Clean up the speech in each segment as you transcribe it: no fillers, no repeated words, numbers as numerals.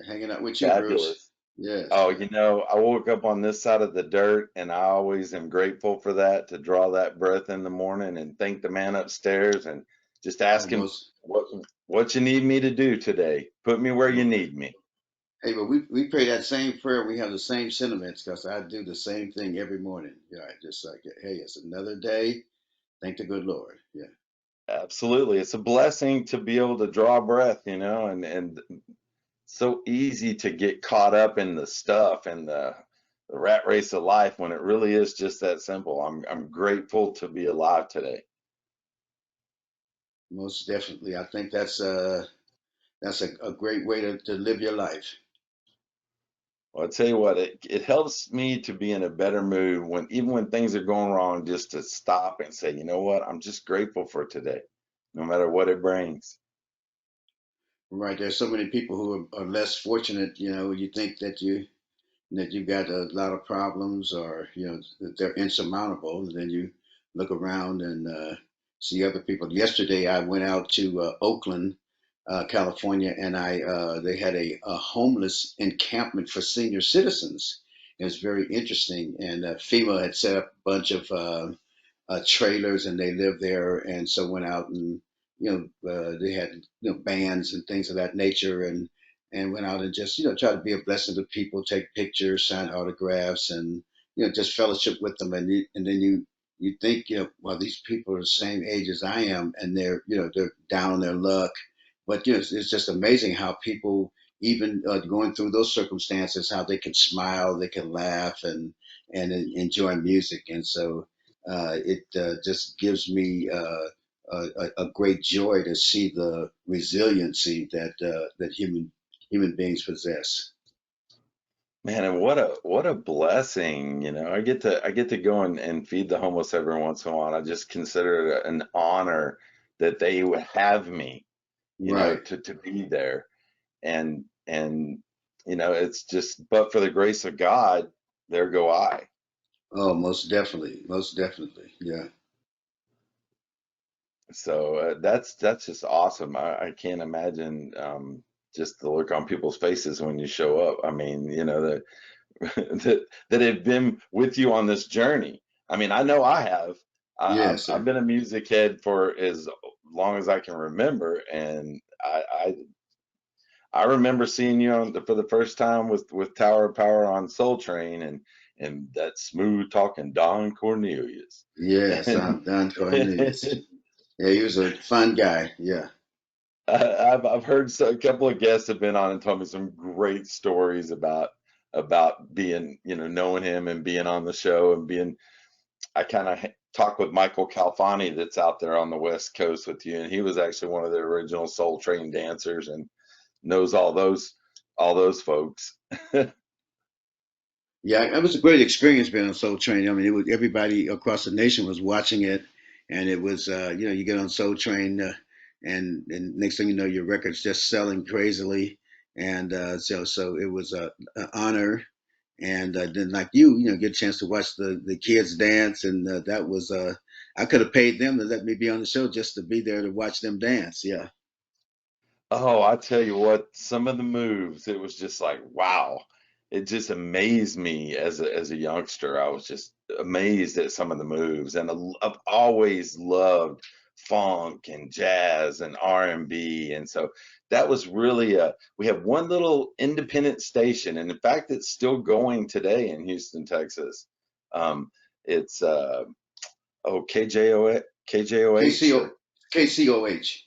Hanging out with you, Bruce. Fabulous. Yes. Oh, I woke up on this side of the dirt, and I always am grateful for that, to draw that breath in the morning and thank the man upstairs and just ask him Almost. what what you need me to do today. Put me where you need me. Hey, but we pray that same prayer. We have the same sentiments because I do the same thing every morning. Yeah, just like, hey, it's another day. Thank the good Lord. Yeah. Absolutely. It's a blessing to be able to draw breath, and so easy to get caught up in the stuff and the rat race of life when it really is just that simple. I'm grateful to be alive today. Most definitely. I think that's a great way to live your life. Well, I tell you what, it helps me to be in a better mood when even when things are going wrong, just to stop and say, you know what, I'm just grateful for today, no matter what it brings. Right. There's so many people who are less fortunate. You think that you got a lot of problems, or that they're insurmountable, and then you look around and see other people. Yesterday I went out to Oakland, California, and I they had a homeless encampment for senior citizens. It was very interesting, and FEMA had set up a bunch of trailers, and they lived there, and so went out and they had bands and things of that nature, and went out and just try to be a blessing to people, take pictures, sign autographs, and just fellowship with them, and then you think well, these people are the same age as I am, and they're down on their luck, but it's just amazing how people, even going through those circumstances, how they can smile, they can laugh, and enjoy music. And so it just gives me a great joy to see the resiliency that human beings possess. Man, and what a blessing, I get to go and feed the homeless every once in a while. I just consider it an honor that they would have me, Right. to be there. And it's just, but for the grace of God, there go I. Oh, most definitely. Most definitely. Yeah. So that's just awesome. I can't imagine just the look on people's faces when you show up. I mean, that that have been with you on this journey. I mean, I know I have. Yes, I've sir. been a music head for as long as I can remember, and I remember seeing you for the first time with Tower of Power on Soul Train, and that smooth talking Don Cornelius. Yes, And Don Cornelius. Yeah, he was a fun guy. Yeah. I've heard a couple of guests have been on and told me some great stories about being, knowing him and being on the show and being. I kind of talk with Michael Calfani that's out there on the West Coast with you, and he was actually one of the original Soul Train dancers and knows all those folks. Yeah, it was a great experience being on Soul Train. I mean, everybody across the nation was watching it, and it was you get on Soul Train, and next thing you know, your record's just selling crazily, and so it was an honor, and then like get a chance to watch the kids dance, and that was I could have paid them to let me be on the show just to be there to watch them dance. Yeah. Oh, I tell you what, some of the moves, it was just like, wow. It just amazed me as a youngster. I was just amazed at some of the moves. And I've always loved funk and jazz and R&B. And so that was really we have one little independent station, and in fact it's still going today in Houston, Texas. It's KJO KJOH KCO or KCOH.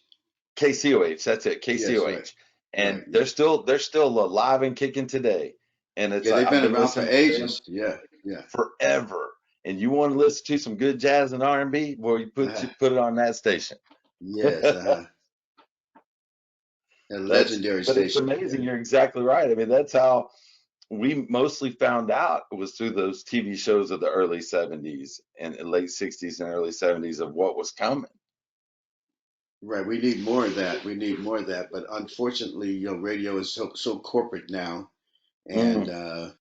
KCOH, that's it, Yes, right, KCOH. right, And yeah. they're still alive and kicking today. And it's Yeah, like they've I've been been around for listening to them ages. Yeah, yeah. forever. And you want to listen to some good jazz and R&B? Well, Uh-huh. you put it on that station. Yes, a That's legendary but it's station. Yeah. amazing. You're exactly right. I mean, that's how we mostly found out, was through those TV shows of the early 70s and late 60s and early 70s of what was coming. Right. We need more of that. We need more of that. But unfortunately, radio is so corporate now, and Mm. uh,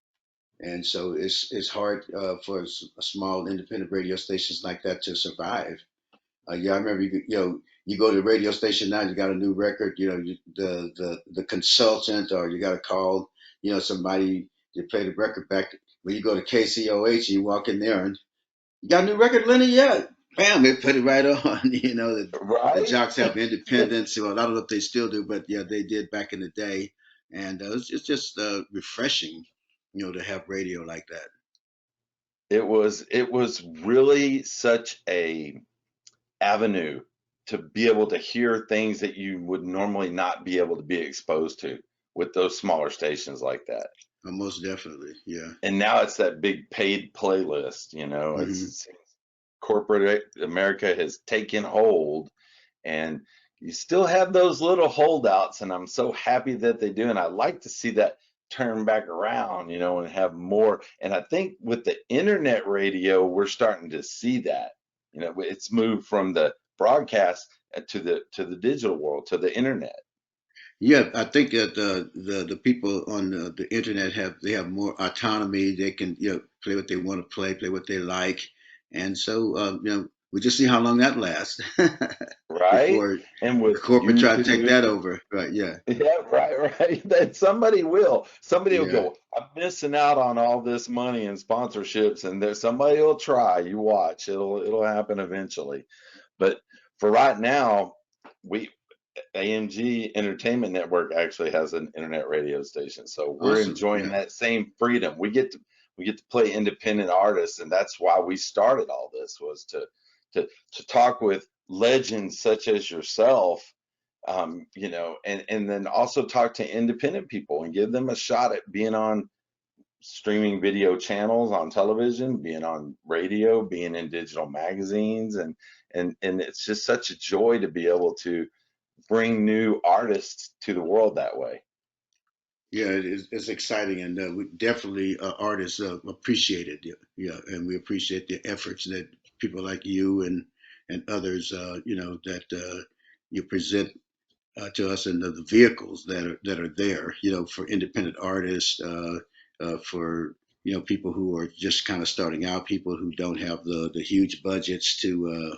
and so it's hard for small independent radio stations like that to survive. Yeah, I remember you go to the radio station now, you got a new record, the consultant, or you got to call, somebody to play the record back. When you go to KCOH, you walk in there and you got a new record, Lenny? Yeah. Bam, they put it right on. The Right? Jocks have independence. Well, I don't know if they still do, but yeah, they did back in the day. And it's just refreshing, to have radio like that. It was really such a avenue to be able to hear things that you would normally not be able to be exposed to with those smaller stations like that. Most definitely. Yeah. And now it's that big paid playlist, Hmm. it's corporate America has taken hold, and you still have those little holdouts, and I'm so happy that they do. And I like to see that turn back around, and have more. And I think with the internet radio, we're starting to see that. It's moved from the broadcast to the digital world, to the internet. Yeah, I think that the people on the internet have more autonomy. They can play what they want to play what they like, and so we just see how long that lasts Right? before And with corporate try to take that YouTube. over. Right? Yeah. Yeah, right. That somebody will. Somebody will Yeah. go, I'm missing out on all this money and sponsorships, and there's somebody will try. You watch. It'll happen eventually. But for right now, we AMG Entertainment Network actually has an internet radio station. So we're Awesome. enjoying Yeah. that same freedom. We get to play independent artists, and that's why we started all this, was to talk with legends such as yourself, and then also talk to independent people and give them a shot at being on streaming video channels on television, being on radio, being in digital magazines, and it's just such a joy to be able to bring new artists to the world that way. Yeah, it's exciting, and we definitely artists appreciate it. Yeah, yeah, and we appreciate the efforts that people like you and others, that you present to us, and the vehicles that are there, for independent artists, for people who are just kind of starting out, people who don't have the huge budgets to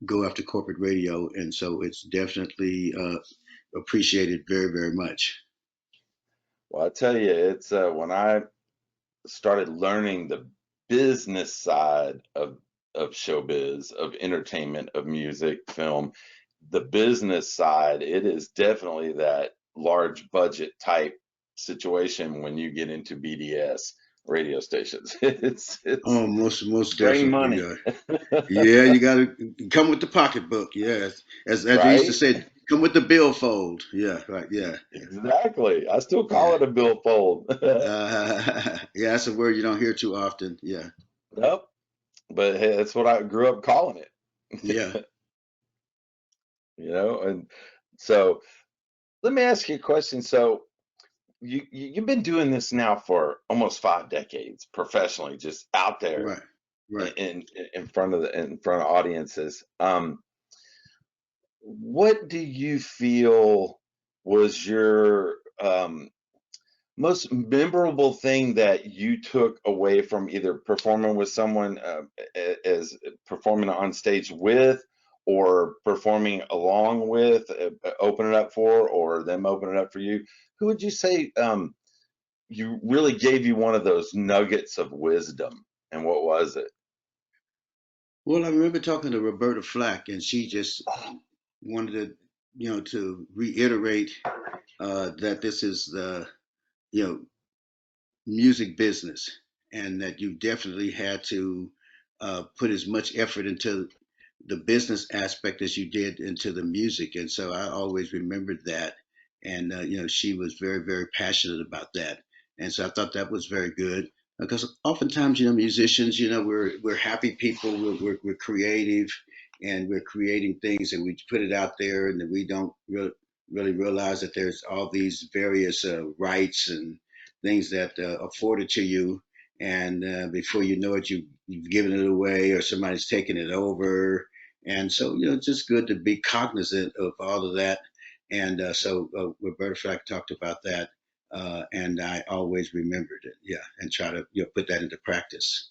go after corporate radio, and so it's definitely appreciated very, very much. Well, I tell you, it's when I started learning the business side of showbiz, of entertainment, of music, film, the business side, it is definitely that large budget type situation when you get into BDS radio stations. It's Oh, most bring definitely. money, Yeah, yeah. You got to come with the pocketbook. Yes, as they used to right? say, come with the billfold. Yeah, right. Yeah, Exactly. I still call yeah. it a billfold. Yeah. That's a word you don't hear too often. Yeah, Nope. But hey, that's what I grew up calling yeah. it. And so let me ask you a question. So you've been doing this now for almost 5 decades professionally, just out there Right, right. in front of audiences. What do you feel was your most memorable thing that you took away from either performing with someone, as performing on stage with, or performing along with, open it up for, or them open it up for you? Who would you say you really gave you one of those nuggets of wisdom, and what was it? Well, I remember talking to Roberta Flack, and she just Oh, wanted to reiterate that this is the you know music business, and that you definitely had to put as much effort into the business aspect as you did into the music. And so I always remembered that. And, she was very, very passionate about that. And so I thought that was very good because oftentimes, musicians, we're happy people, we're creative, and we're creating things, and we put it out there, and then we don't really realize that there's all these various rights and things that are afforded to you. And before you know it, you've given it away, or somebody's taken it over. And so, it's just good to be cognizant of all of that. And so Roberta Flack talked about that. And I always remembered it. Yeah. And try to, put that into practice.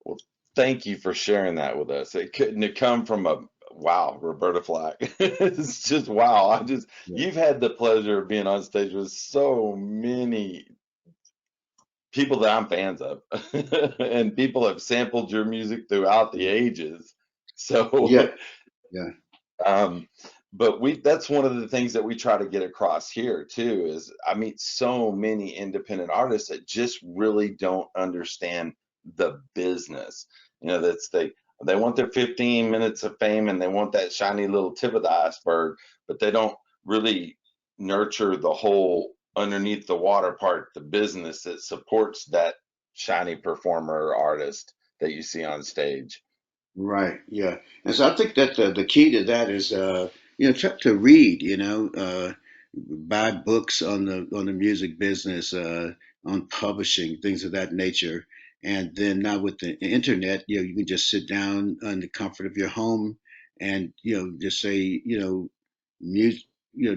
well, thank you for sharing that with us. It couldn't have come from a wow, Roberta Flack. It's just wow. Yeah. You've had the pleasure of being on stage with so many people that I'm fans of, and people have sampled your music throughout the ages. Yeah. So, Yeah. um, but that's one of the things that we try to get across here too, is I meet so many independent artists that just really don't understand the business. They want their 15 minutes of fame and they want that shiny little tip of the iceberg, but they don't really nurture the whole underneath the water part, the business that supports that shiny performer or artist that you see on stage. Right. Yeah. And so I think that the key to that is, try to read, buy books on the music business, on publishing, things of that nature. And then now with the internet, you can just sit down in the comfort of your home and, just say, music,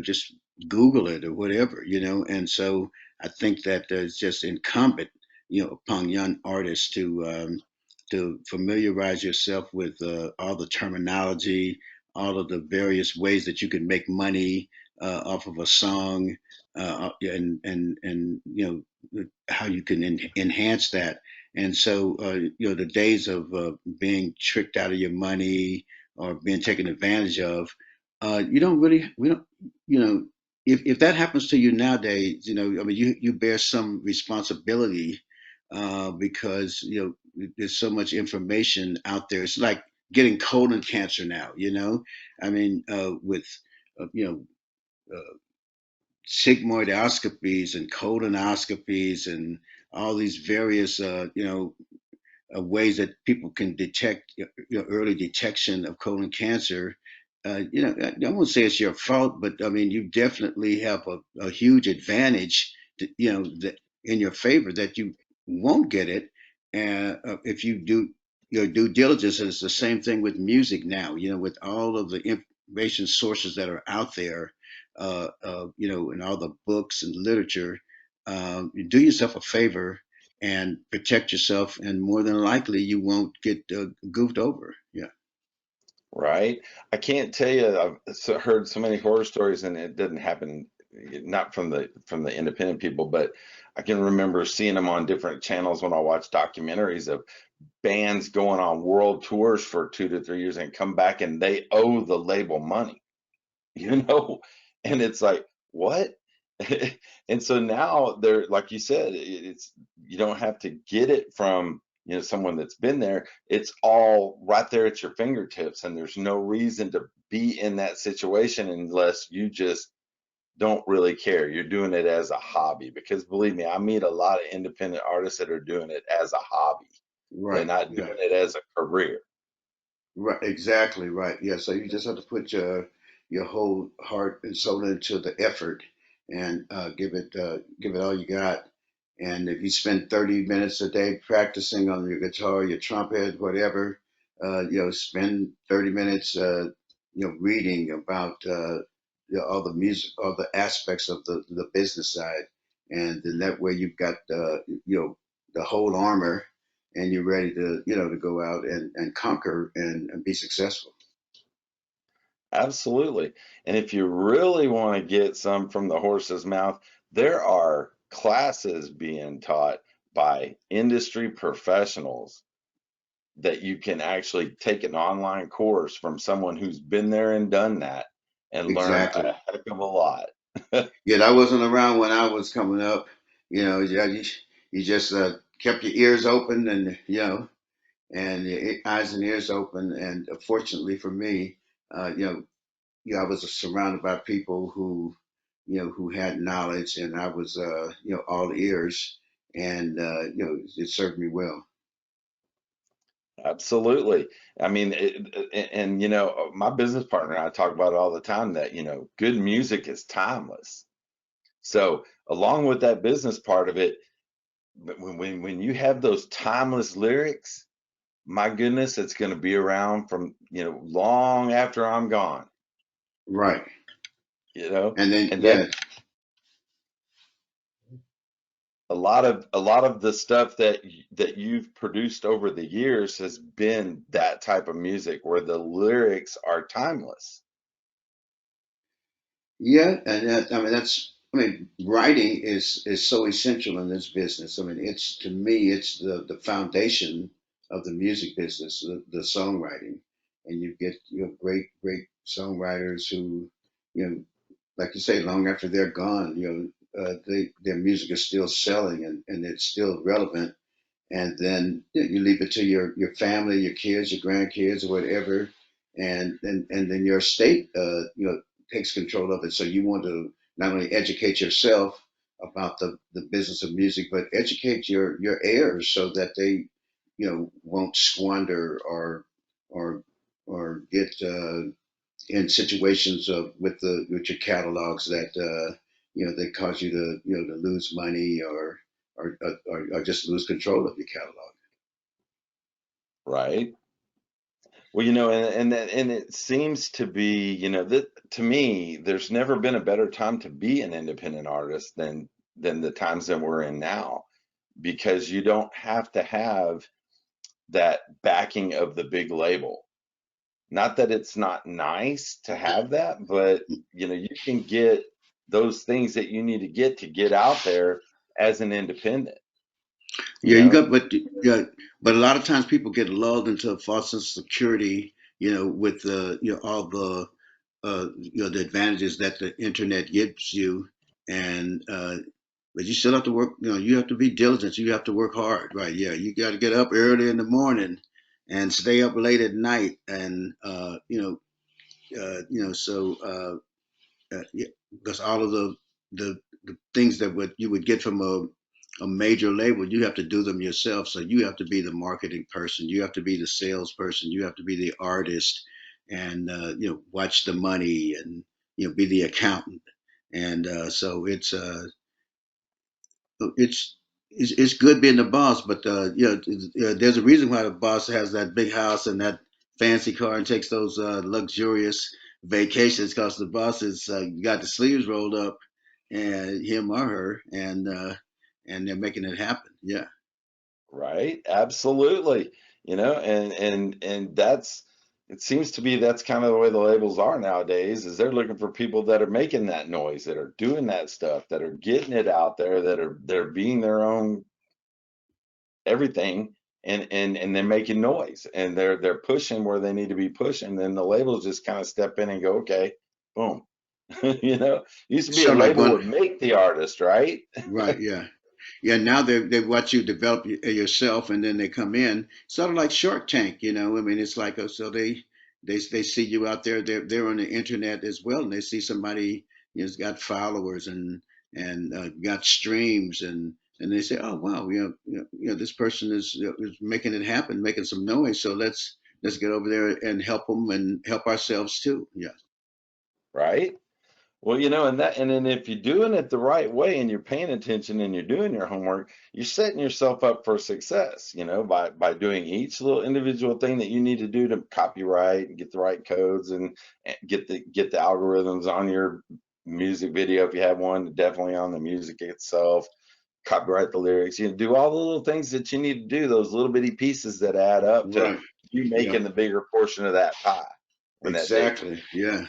just Google it or whatever, And so I think that it's just incumbent, upon young artists to familiarize yourself with all the terminology, all of the various ways that you can make money off of a song, and how you can enhance that. And so, the days of being tricked out of your money or being taken advantage of, you don't really, we don't, you know, if that happens to you nowadays, I mean, you bear some responsibility, because there's so much information out there. It's like getting colon cancer now. I mean, with you uh, sigmoidoscopies and colonoscopies and all these various ways that people can detect early detection of colon cancer. I won't say it's your fault, but I mean, you definitely have a huge advantage, that in your favor that you won't get it, if you do your due diligence. And it's the same thing with music now. With all of the information sources that are out there, and all the books and literature, you do yourself a favor and protect yourself, and more than likely you won't get goofed over. Yeah. Right? I can't tell you, heard so many horror stories, and it didn't happen, not from the independent people, but I can remember seeing them on different channels when I watch documentaries of bands going on world tours for 2 to 3 years and come back and they owe the label money, you know? And it's like, what? And so now they're, like you said, it's, you don't have to get it from, someone that's been there. It's all right there at your fingertips, and there's no reason to be in that situation unless you just don't really care. You're doing it as a hobby, because believe me, I meet a lot of independent artists that are doing it as a hobby. They're Right. not Yeah. doing it as a career. Right. Exactly. Right. Yeah. So you just have to put your whole heart and soul into the effort, and give it all you got. And if you spend 30 minutes a day practicing on your guitar, your trumpet, whatever, spend 30 minutes, reading about all the music, all the aspects of the business side. And then that way you've got, the whole armor, and you're ready to go out and conquer and be successful. Absolutely. And if you really want to get some from the horse's mouth, there are classes being taught by industry professionals that you can actually take an online course from someone who's been there and done that and learn a Exactly. heck of a lot. Yeah, that wasn't around when I was coming up. You just kept your ears open, and your eyes and ears open. And fortunately for me, I was surrounded by people who had knowledge, and I was, all ears, and it served me well. Absolutely. I mean, and my business partner and I talk about it all the time that, good music is timeless. So, along with that business part of it, but when you have those timeless lyrics, my goodness, it's going to be around from, long after I'm gone, Right. you know? And then, And that yeah, a lot of the stuff that you've produced over the years has been that type of music where the lyrics are timeless. Yeah, and I mean I mean writing is so essential in this business. I mean it's to me it's the foundation of the music business, the songwriting, and you have great songwriters who you know like you say long after they're gone, their music is still selling and it's still relevant, and then you leave it to your family, your kids, your grandkids, or whatever, and then your state takes control of it. So you want to not only educate yourself about the business of music, but educate your heirs so that they won't squander or or get in situations of with your catalogs that they cause you to to lose money or just lose control of your catalog. Right. Well, and it seems to be, that to me, there's never been a better time to be an independent artist than the times that we're in now, because you don't have to have that backing of the big label. Not that it's not nice to have that, but you can get those things that you need to get out there as an independent, you Yeah, you know? got, but yeah, but a lot of times people get lulled into a false sense of security, with the all the advantages that the internet gives you, and but you still have to work. You have to be diligent. You have to work hard, right? Yeah, you got to get up early in the morning and stay up late at night, and so. Yeah, because all of the things that you would get from a major label, you have to do them yourself. So you have to be the marketing person, you have to be the salesperson, you have to be the artist, and watch the money, and be the accountant. And so it's good being the boss, but there's a reason why the boss has that big house and that fancy car and takes those luxurious vacations, because the boss has got the sleeves rolled up, and him or her, and they're making it happen. Yeah, Right? Absolutely. And that's it seems to be that's kind of the way the labels are nowadays, is they're looking for people that are making that noise, that are doing that stuff, that are getting it out there, that are they're being their own everything, and they're making noise, and they're pushing where they need to be pushing. Then the labels just kind of step in and go, okay, boom. Used to be a sort of like label one. would make the artist, right? Right, yeah. Yeah, now they watch you develop yourself, and then they come in, sort of like Shark Tank, I mean, it's like so they see you out there, they're on the internet as well, and they see somebody has got followers and got streams, and they say, oh wow, this person is making it happen, making some noise, so let's get over there and help them and help ourselves too. Yeah, Right. Well, and then if you're doing it the right way and you're paying attention and you're doing your homework, you're setting yourself up for success, by doing each little individual thing that you need to do to copyright and get the right codes, and get the algorithms on your music video if you have one, definitely on the music itself, copyright the lyrics, do all the little things that you need to do, those little bitty pieces that add up to right. you Yeah, making the bigger portion of that pie when that day exactly. Yeah.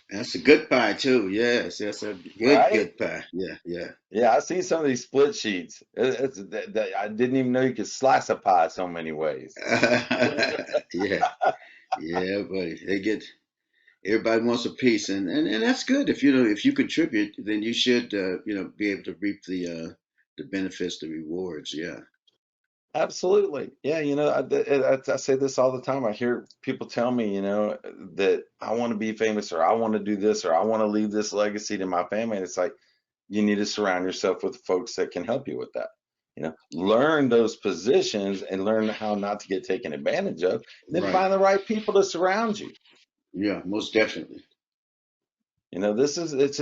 That's a good pie too. Yes, that's a right? good pie. Yeah, yeah. Yeah, I see some of these split sheets. I didn't even know you could slice a pie so many ways. Yeah, yeah, buddy. Everybody wants a piece, and that's good. If you contribute, then you should be able to reap the benefits, the rewards. Yeah, Absolutely. Yeah, I say this all the time. I hear people tell me, that I want to be famous, or I want to do this, or I want to leave this legacy to my family. And it's like, you need to surround yourself with folks that can help you with that. Learn those positions and learn how not to get taken advantage of, then right. find the right people to surround you. Yeah, most definitely. This is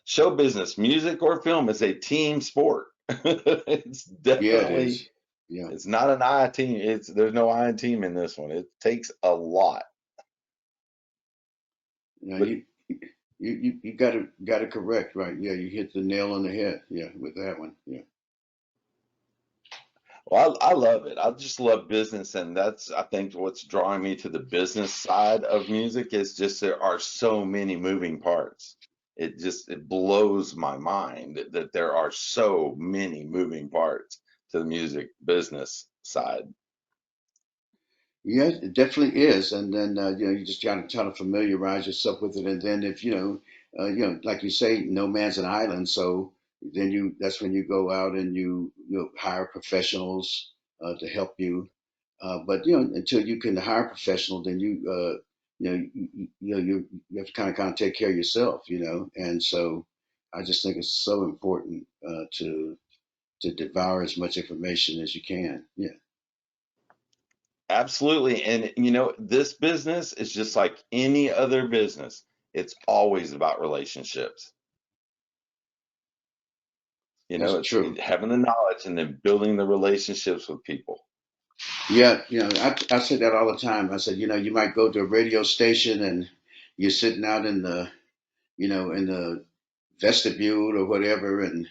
show business, music or film is a team sport. It's Yeah, it definitely, is. Yeah. it's not an I team. There's no I in team in this one. It takes a lot. You know, But you. You got it correct, right? Yeah, you hit the nail on the head. Yeah, with that one. Yeah. Well, I love it. I just love business, and that's I think what's drawing me to the business side of music is just there are so many moving parts. It blows my mind that there are so many moving parts to the music business side. Yeah, it definitely is. And then you just gotta try to familiarize yourself with it. And then if like you say, no man's an island. So then that's when you go out and you hire professionals to help you. But until you can hire a professional, then you have to kind of take care of yourself. And so I just think it's so important to devour as much information as you can. Yeah. Absolutely. And this business is just like any other business. It's always about relationships. That's It's true. having the knowledge and then building the relationships with people. Yeah, I say that all the time. I said, you might go to a radio station and you're sitting out in the vestibule or whatever, and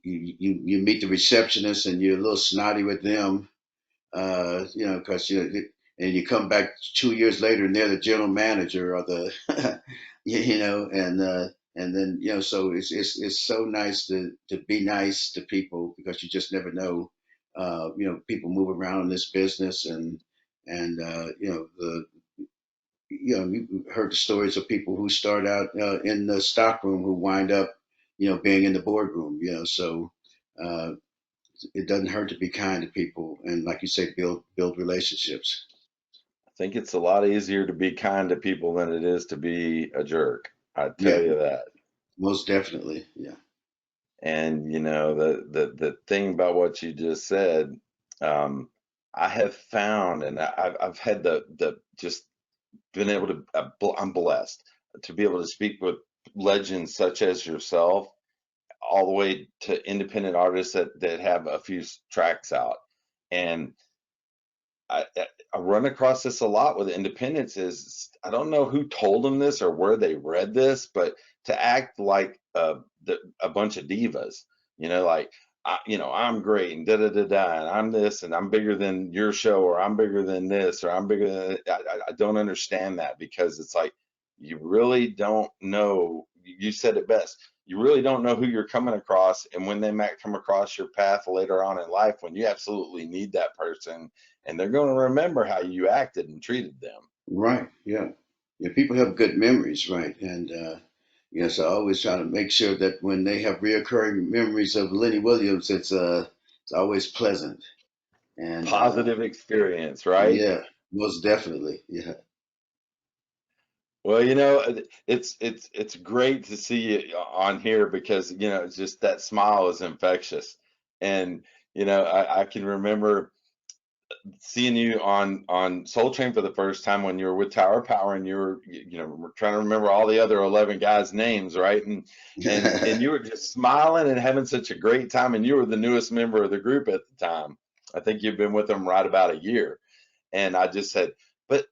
you meet the receptionist and you're a little snotty with them, because and you come back 2 years later and they're the general manager or the, and then so it's so nice to be nice to people because you just never know, people move around in this business and you heard the stories of people who start out in the stockroom who wind up, being in the boardroom, so. Uh, it doesn't hurt to be kind to people and, like you say, build relationships. I think it's a lot easier to be kind to people than it is to be a jerk. I tell Yeah, you that. most definitely. Yeah. And the thing about what you just said, um, I have found, and I've had the just been able to. I'm blessed to be able to speak with legends such as yourself, all the way to independent artists that have a few tracks out, and I run across this a lot with independents is I don't know who told them this or where they read this, but to act like a bunch of divas, like I'm great and da da da da, and I'm this and I'm bigger than your show or I'm bigger than this or I'm bigger than I don't understand that because it's like you really don't know. You said it best. You really don't know who you're coming across, and when they might come across your path later on in life when you absolutely need that person and they're going to remember how you acted and treated them. Right. Yeah. Yeah. People have good memories, right? And so I always try to make sure that when they have reoccurring memories of Lenny Williams, it's always pleasant. And Positive experience, right? yeah, most definitely. Yeah. Well, it's great to see you on here because it's just that smile is infectious, and I can remember seeing you on Soul Train for the first time when you were with Tower Power and you were we're trying to remember all the other 11 guys' names, right? And you were just smiling and having such a great time, and you were the newest member of the group at the time. I think you've been with them right about a year. And I just said, but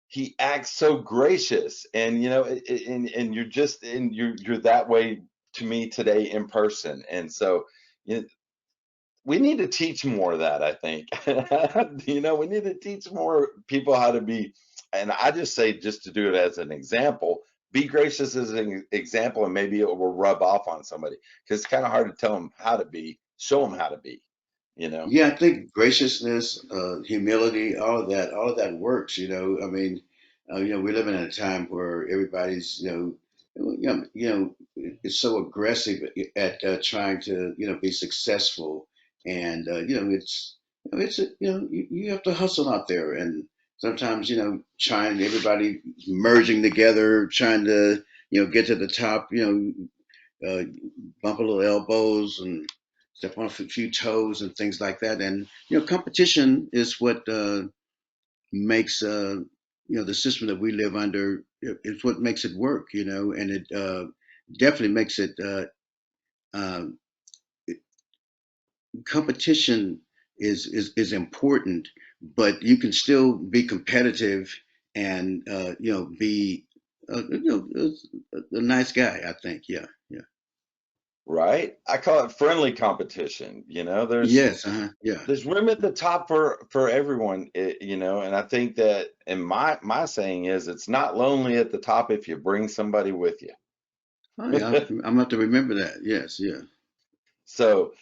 he acts so gracious, and and you're that way to me today in person. And so you know, we need to teach more of that, I think. We need to teach more people how to be, and I just say just to do it as an example, be gracious as an example, and maybe it will rub off on somebody because it's kind of hard to tell them how to be, show them how to be, you know. Yeah, I think graciousness, humility, all of that works. I mean, we're living in a time where everybody's, is so aggressive at trying to, be successful, and you have to hustle out there, and sometimes, trying everybody merging together, trying to, get to the top, bump a little elbows and step on a few toes and things like that. And competition is what makes the system that we live under. It's what makes it work. And it definitely makes it. Uh, Competition is important, but you can still be competitive and be a nice guy. I think. Yeah, yeah, right? I call it friendly competition. yes, yeah. There's room at the top for everyone, and I think that, and my saying is, it's not lonely at the top if you bring somebody with you. Oh yeah, I'm gonna have to remember that. Yes, yeah, So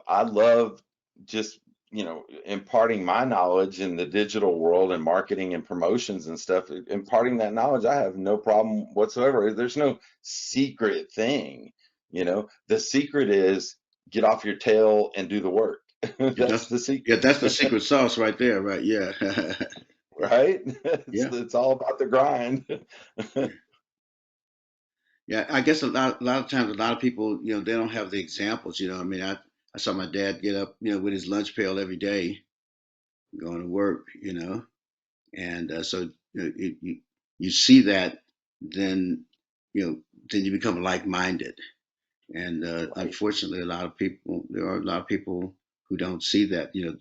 I love just, imparting my knowledge in the digital world and marketing and promotions and stuff. Imparting that knowledge, I have no problem whatsoever. There's no secret thing. The secret is get off your tail and do the work. yeah. That's the Yeah, secret, that's the secret sauce right there. Right? Yeah, right? It's, yeah, it's all about the grind. yeah. I guess a lot of times, a lot of people, they don't have the examples. I mean, I saw my dad get up, with his lunch pail every day, going to work. And so you see that, then you know, then you become like-minded. And Right. unfortunately, there are a lot of people who don't see that. You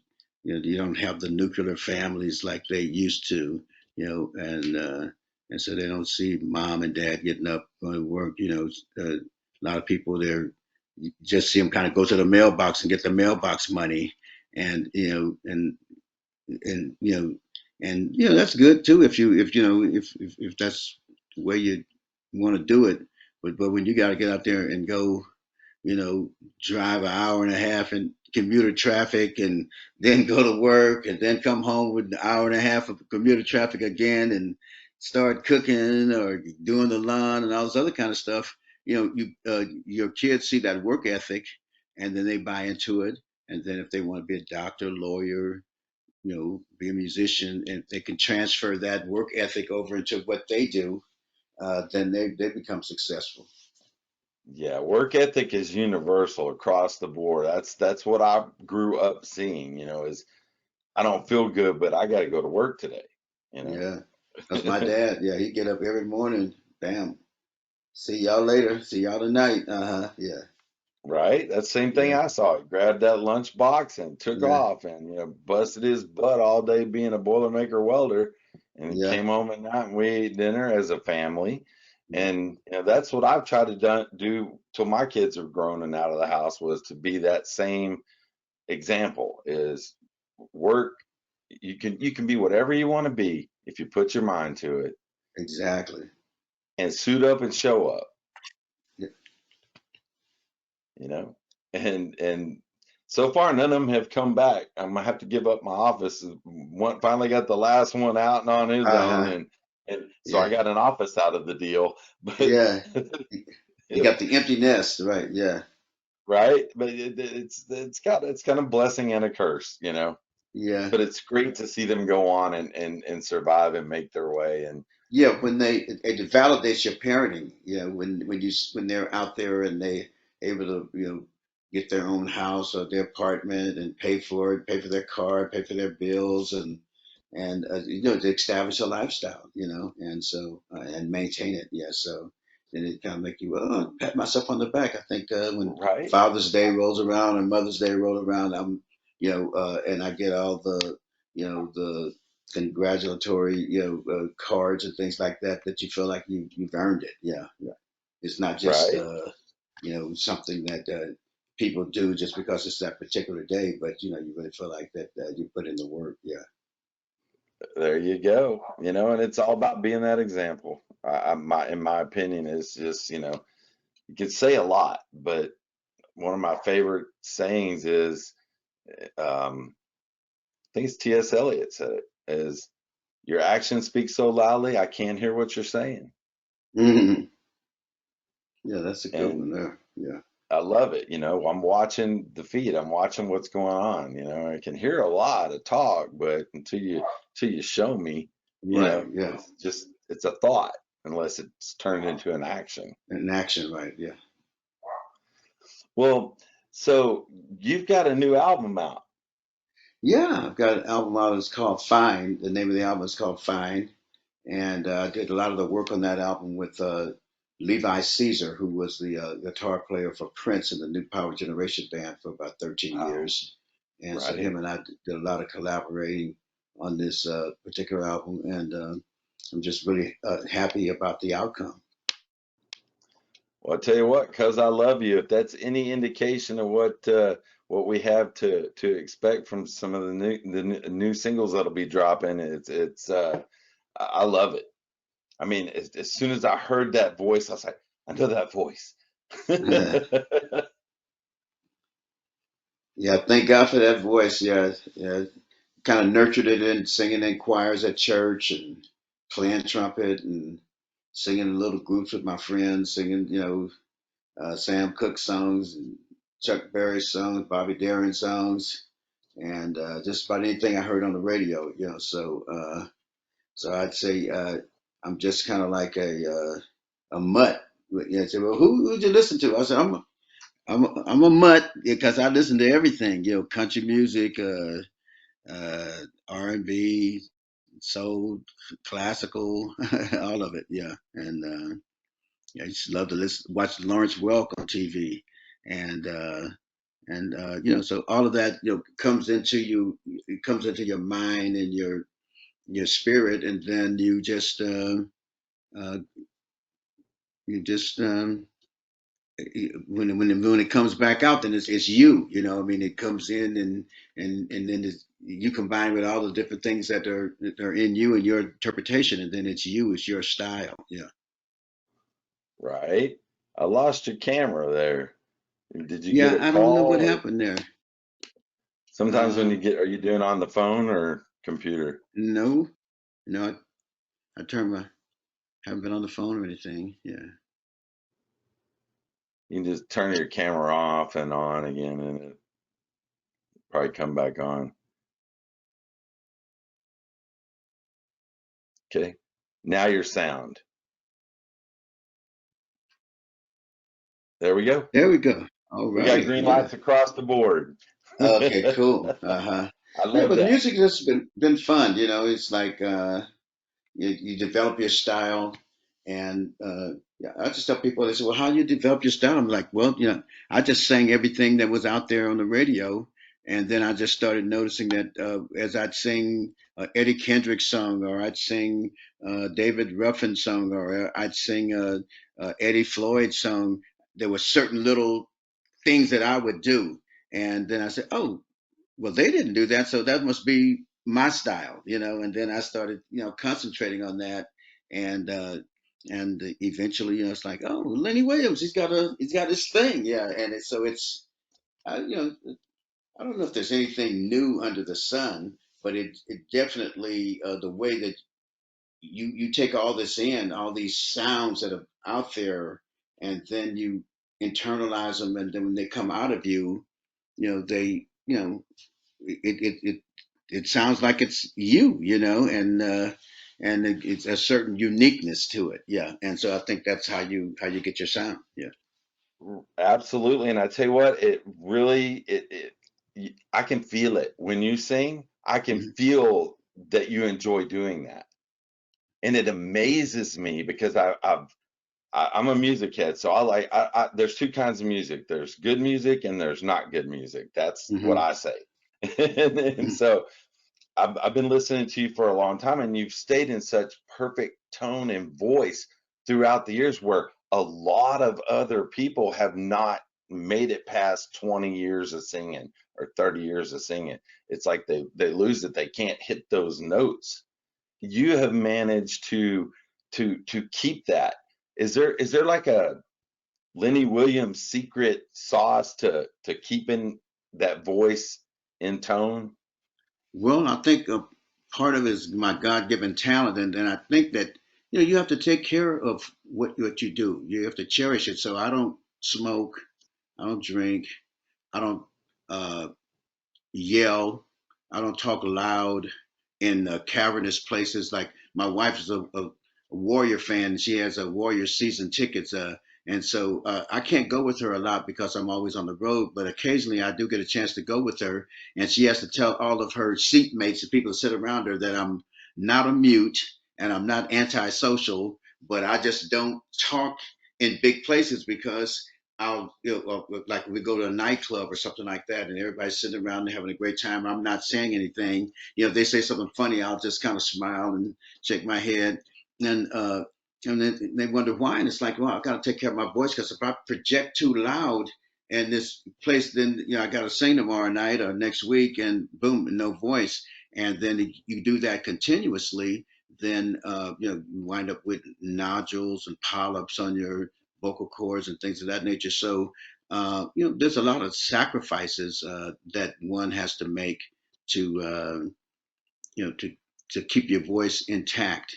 don't have the nuclear families like they used to. And so they don't see mom and dad getting up going to work. A lot of people there, you just see them kind of go to the mailbox and get the mailbox money, and and that's good too if that's the way you want to do it. But when you got to get out there and go, you know, drive an hour and a half in commuter traffic and then go to work and then come home with an hour and a half of commuter traffic again and start cooking or doing the lawn and all this other kind of stuff. Your kids see that work ethic and then they buy into it. And then if they want to be a doctor, lawyer, be a musician, and they can transfer that work ethic over into what they do, then they become successful. Yeah, work ethic is universal across the board. That's what I grew up seeing, is I don't feel good, but I got to go to work today, you know. Yeah, because my dad, yeah, he get up every morning. Bam, see y'all later. See y'all tonight. Yeah, Right? That same thing yeah, I saw. He grabbed that lunch box and took yeah, off and, busted his butt all day being a Boilermaker welder. And he yeah, came home at night and we ate dinner as a family. And that's what I've tried to do till my kids are grown and out of the house, was to be that same example. Is work, you can be whatever you want to be if you put your mind to it exactly. and suit up and show up, Yeah, you know. And so far none of them have come back. I'm gonna have to give up my office. One finally got the last one out and on his own, uh-huh. and so I Yeah, got an office out of the deal. But yeah. You got the empty nest, right? Yeah, right, but it's kind of blessing and a curse. yeah. But it's great to see them go on and survive and make their way. And Yeah, when it validates your parenting. When they're out there and they able to get their own house or their apartment and pay for it, pay for their car, pay for their bills, and to establish a lifestyle, and so and maintain it. Yeah, so then it kind of make you pat myself on the back. I think when right, Father's Day rolls around and Mother's Day rolls around, and I get all the congratulatory cards and things like that that you feel like you've earned it. Yeah, yeah. It's not just right. something that people do just because it's that particular day, but you really feel like that you put in the work. Yeah, There you go. And it's all about being that example. In my opinion, is just, you can say a lot, but one of my favorite sayings is, I think it's T.S. Eliot said it, is your actions speak so loudly, I can't hear what you're saying. hmm yeah, that's a good one And there. Yeah, I love it. I'm watching the feed. I'm watching what's going on. I can hear a lot of talk, but until you show me, right. Yeah, it's a thought unless it's turned into an action. in action, right? Yeah, Well, so you've got a new album out. yeah. I've got an album out. It's called Fine. The name of the album is called Fine, and I did a lot of the work on that album with Levi Caesar, who was the guitar player for Prince in the New Power Generation band for about 13 Oh, years. And so right. him and I did a lot of collaborating on this particular album, and I'm just really happy about the outcome. Well, I tell you what, cause I love you. If that's any indication of what we have to expect from some of the new singles that'll be dropping, it's I love it. I mean, as soon as I heard that voice, I was like, I know that voice. Yeah, thank God for that voice. Yeah, yeah, kind of nurtured it in singing in choirs at church and playing trumpet and singing in little groups with my friends, singing, Sam Cooke songs and Chuck Berry songs, Bobby Darin songs, and just about anything I heard on the radio. So I'd say I'm just kind of like a mutt. Yeah, say, well, who'd you listen to? I said, I'm a mutt because I listen to everything. Country music, R&B, soul, classical, all of it. Yeah, and yeah, I just love to watch Lawrence Welk on TV, and so all of that comes into you. It comes into your mind and your spirit, and then uh, you just when it comes back out, then it's you. I mean, it comes in and then you combine with all the different things that are in you and your interpretation, and then it's you. It's your style. Yeah. Right? I lost your camera there. Did you get Yeah. a I don't know what call or happened there. sometimes when Uh, you get, are you doing on the phone or computer? no, no. I turned my haven't been on the phone or anything. Yeah. You can just turn your camera off and on again and it probably come back on. Okay. Now your sound. There we go. There we go. All We got right. green Yeah. lights across the board. Okay. I Cool. Uh-huh. Yeah, love but that. music has been fun. It's like you develop your style, and yeah, I just tell people, they say, well, how do you develop your style? I'm like, well, I just sang everything that was out there on the radio, and then I just started noticing that as I'd sing Eddie Kendrick's song, or I'd sing David Ruffin's song, or I'd sing Eddie Floyd's song, there were certain little things that I would do, and then I said, oh, well, they didn't do that, so that must be my style. And then I started, concentrating on that, and eventually, it's like, oh, Lenny Williams, he's got his thing, yeah, and so it's, I, you know, I don't know if there's anything new under the sun, but it definitely the way that you take all this in, all these sounds that are out there, and then you internalize them, and then when they come out of you, they, it it sounds like it's you, and it's a certain uniqueness to it. Yeah, and so I think that's how you get your sound. Yeah. Absolutely. And I tell you what, it really, I can feel it when you sing. I can Hmm. feel that you enjoy doing that. And it amazes me because I'm a music head, so there's two kinds of music. There's good music and there's not good music. That's what Hmm. I say. And so I've been listening to you for a long time, and you've stayed in such perfect tone and voice throughout the years where a lot of other people have not made it past 20 years of singing or 30 years of singing. It's like they lose it. They can't hit those notes. You have managed to keep that. Is there like a Lenny Williams secret sauce to keeping that voice in tone? Well, I think part of it is my God-given talent, and I think that you have to take care of what you do. You have to cherish it. So I don't smoke, I don't drink, I don't uh, yell. I don't talk loud in cavernous places. Like my wife is a Warrior fan. She has a Warrior season tickets, and so I can't go with her a lot because I'm always on the road. But occasionally I do get a chance to go with her, and she has to tell all of her seatmates, the people that sit around her, that I'm not a mute and I'm not antisocial, but I just don't talk in big places because I'll, like we go to a nightclub or something like that, and everybody's sitting around and having a great time. I'm not saying anything. If they say something funny, I'll just kind of smile and shake my head, and and then they wonder why. And it's like, well, I got to take care of my voice, because if I project too loud in this place, then I got to sing tomorrow night or next week, and boom, no voice. And then you do that continuously, then you wind up with nodules and polyps on your vocal cords and things of that nature. So, there's a lot of sacrifices that one has to make to, you know, to to keep your voice intact.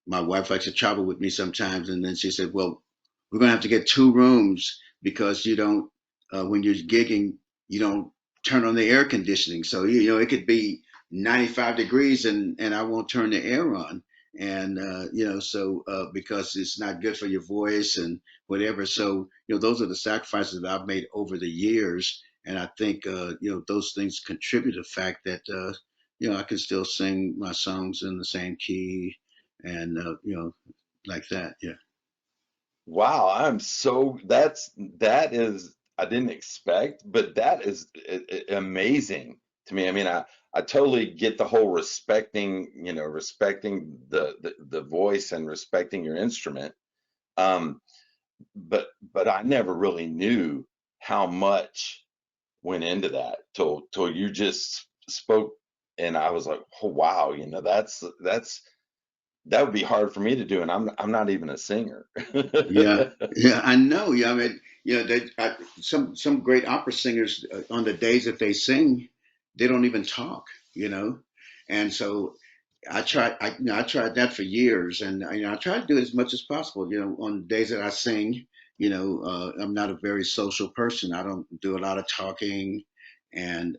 My wife likes to travel with me sometimes, and then she said, "Well, we're gonna have to get two rooms, because you don't, when you're gigging, you don't turn on the air conditioning. So it could be 95 degrees, and I won't turn the air on, and so because it's not good for your voice and whatever. So those are the sacrifices that I've made over the years, and I think those things contribute to the fact that I can still sing my songs in the same key, and like that. Yeah. Wow, that is I didn't expect, but that is amazing to me. I mean, I totally get the whole respecting, respecting the voice and respecting your instrument. Um, but I never really knew how much went into that till you just spoke, and I was like, oh wow, that would be hard for me to do, and I'm not even a singer. Yeah, yeah, I know. Yeah, I mean, some great opera singers, on the days that they sing, they don't even talk. You know, and so I tried that for years, and I try to do as much as possible. On the days that I sing, I'm not a very social person. I don't do a lot of talking, and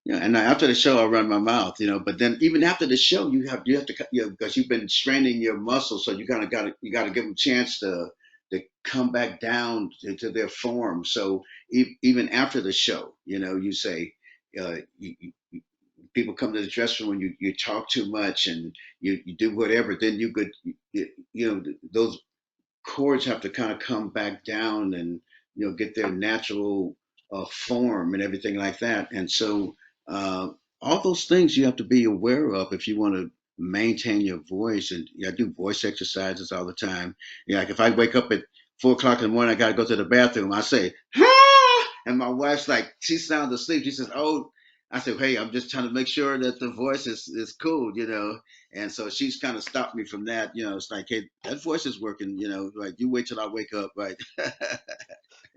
and after the show, I run my mouth. But then even after the show, you have to, because you've been straining your muscles, so you gotta give them a chance to come back down to their form. So even after the show, you say, people come to the dressing room, you talk too much, and you do whatever, then you could, those chords have to kind of come back down, and get their natural form and everything like that. And so uh, all those things you have to be aware of if you want to maintain your voice. And I do voice exercises all the time. Like if I wake up at 4 o'clock in the morning, I got to go to the bathroom, I say, ah! And my wife's like, she sounds asleep, she says, oh, I said, hey, I'm just trying to make sure that the voice is cool, and so she's kind of stopped me from that. It's like, hey, that voice is working, like you wait till I wake up, right?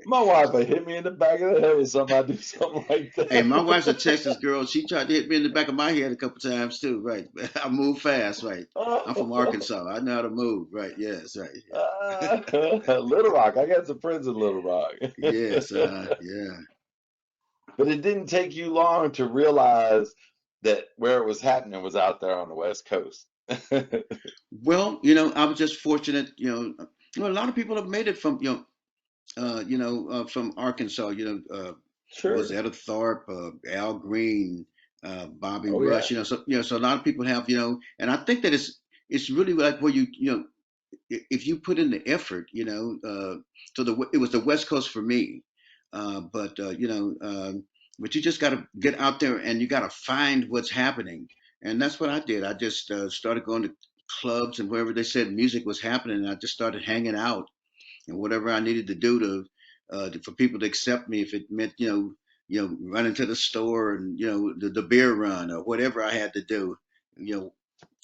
My wife would hit me in the back of the head with something. I do something like Hey, my wife's a that. Texas girl. She tried to hit me in the back of my head a couple times too, right? I move fast, right? I'm from Oh, Arkansas. I know how to move, right? Yes, right. Little Rock. I got some friends in Little Rock. Yes, yeah. But it didn't take you long to realize that where it was happening was out there on the West Coast. Well, I was just fortunate. A lot of people have made it from from Arkansas. Was Sure. Etta Thorpe, Al Green, Bobby Oh Rush. yeah. So a lot of people have, and I think that it's really like where if you put in the effort, it was the West Coast for me, but but you just got to get out there, and you got to find what's happening, and that's what I did. I just started going to clubs and wherever they said music was happening, and I just started hanging out, and whatever I needed to do for people to accept me, if it meant running to the store, and the beer run, or whatever I had to do, you know,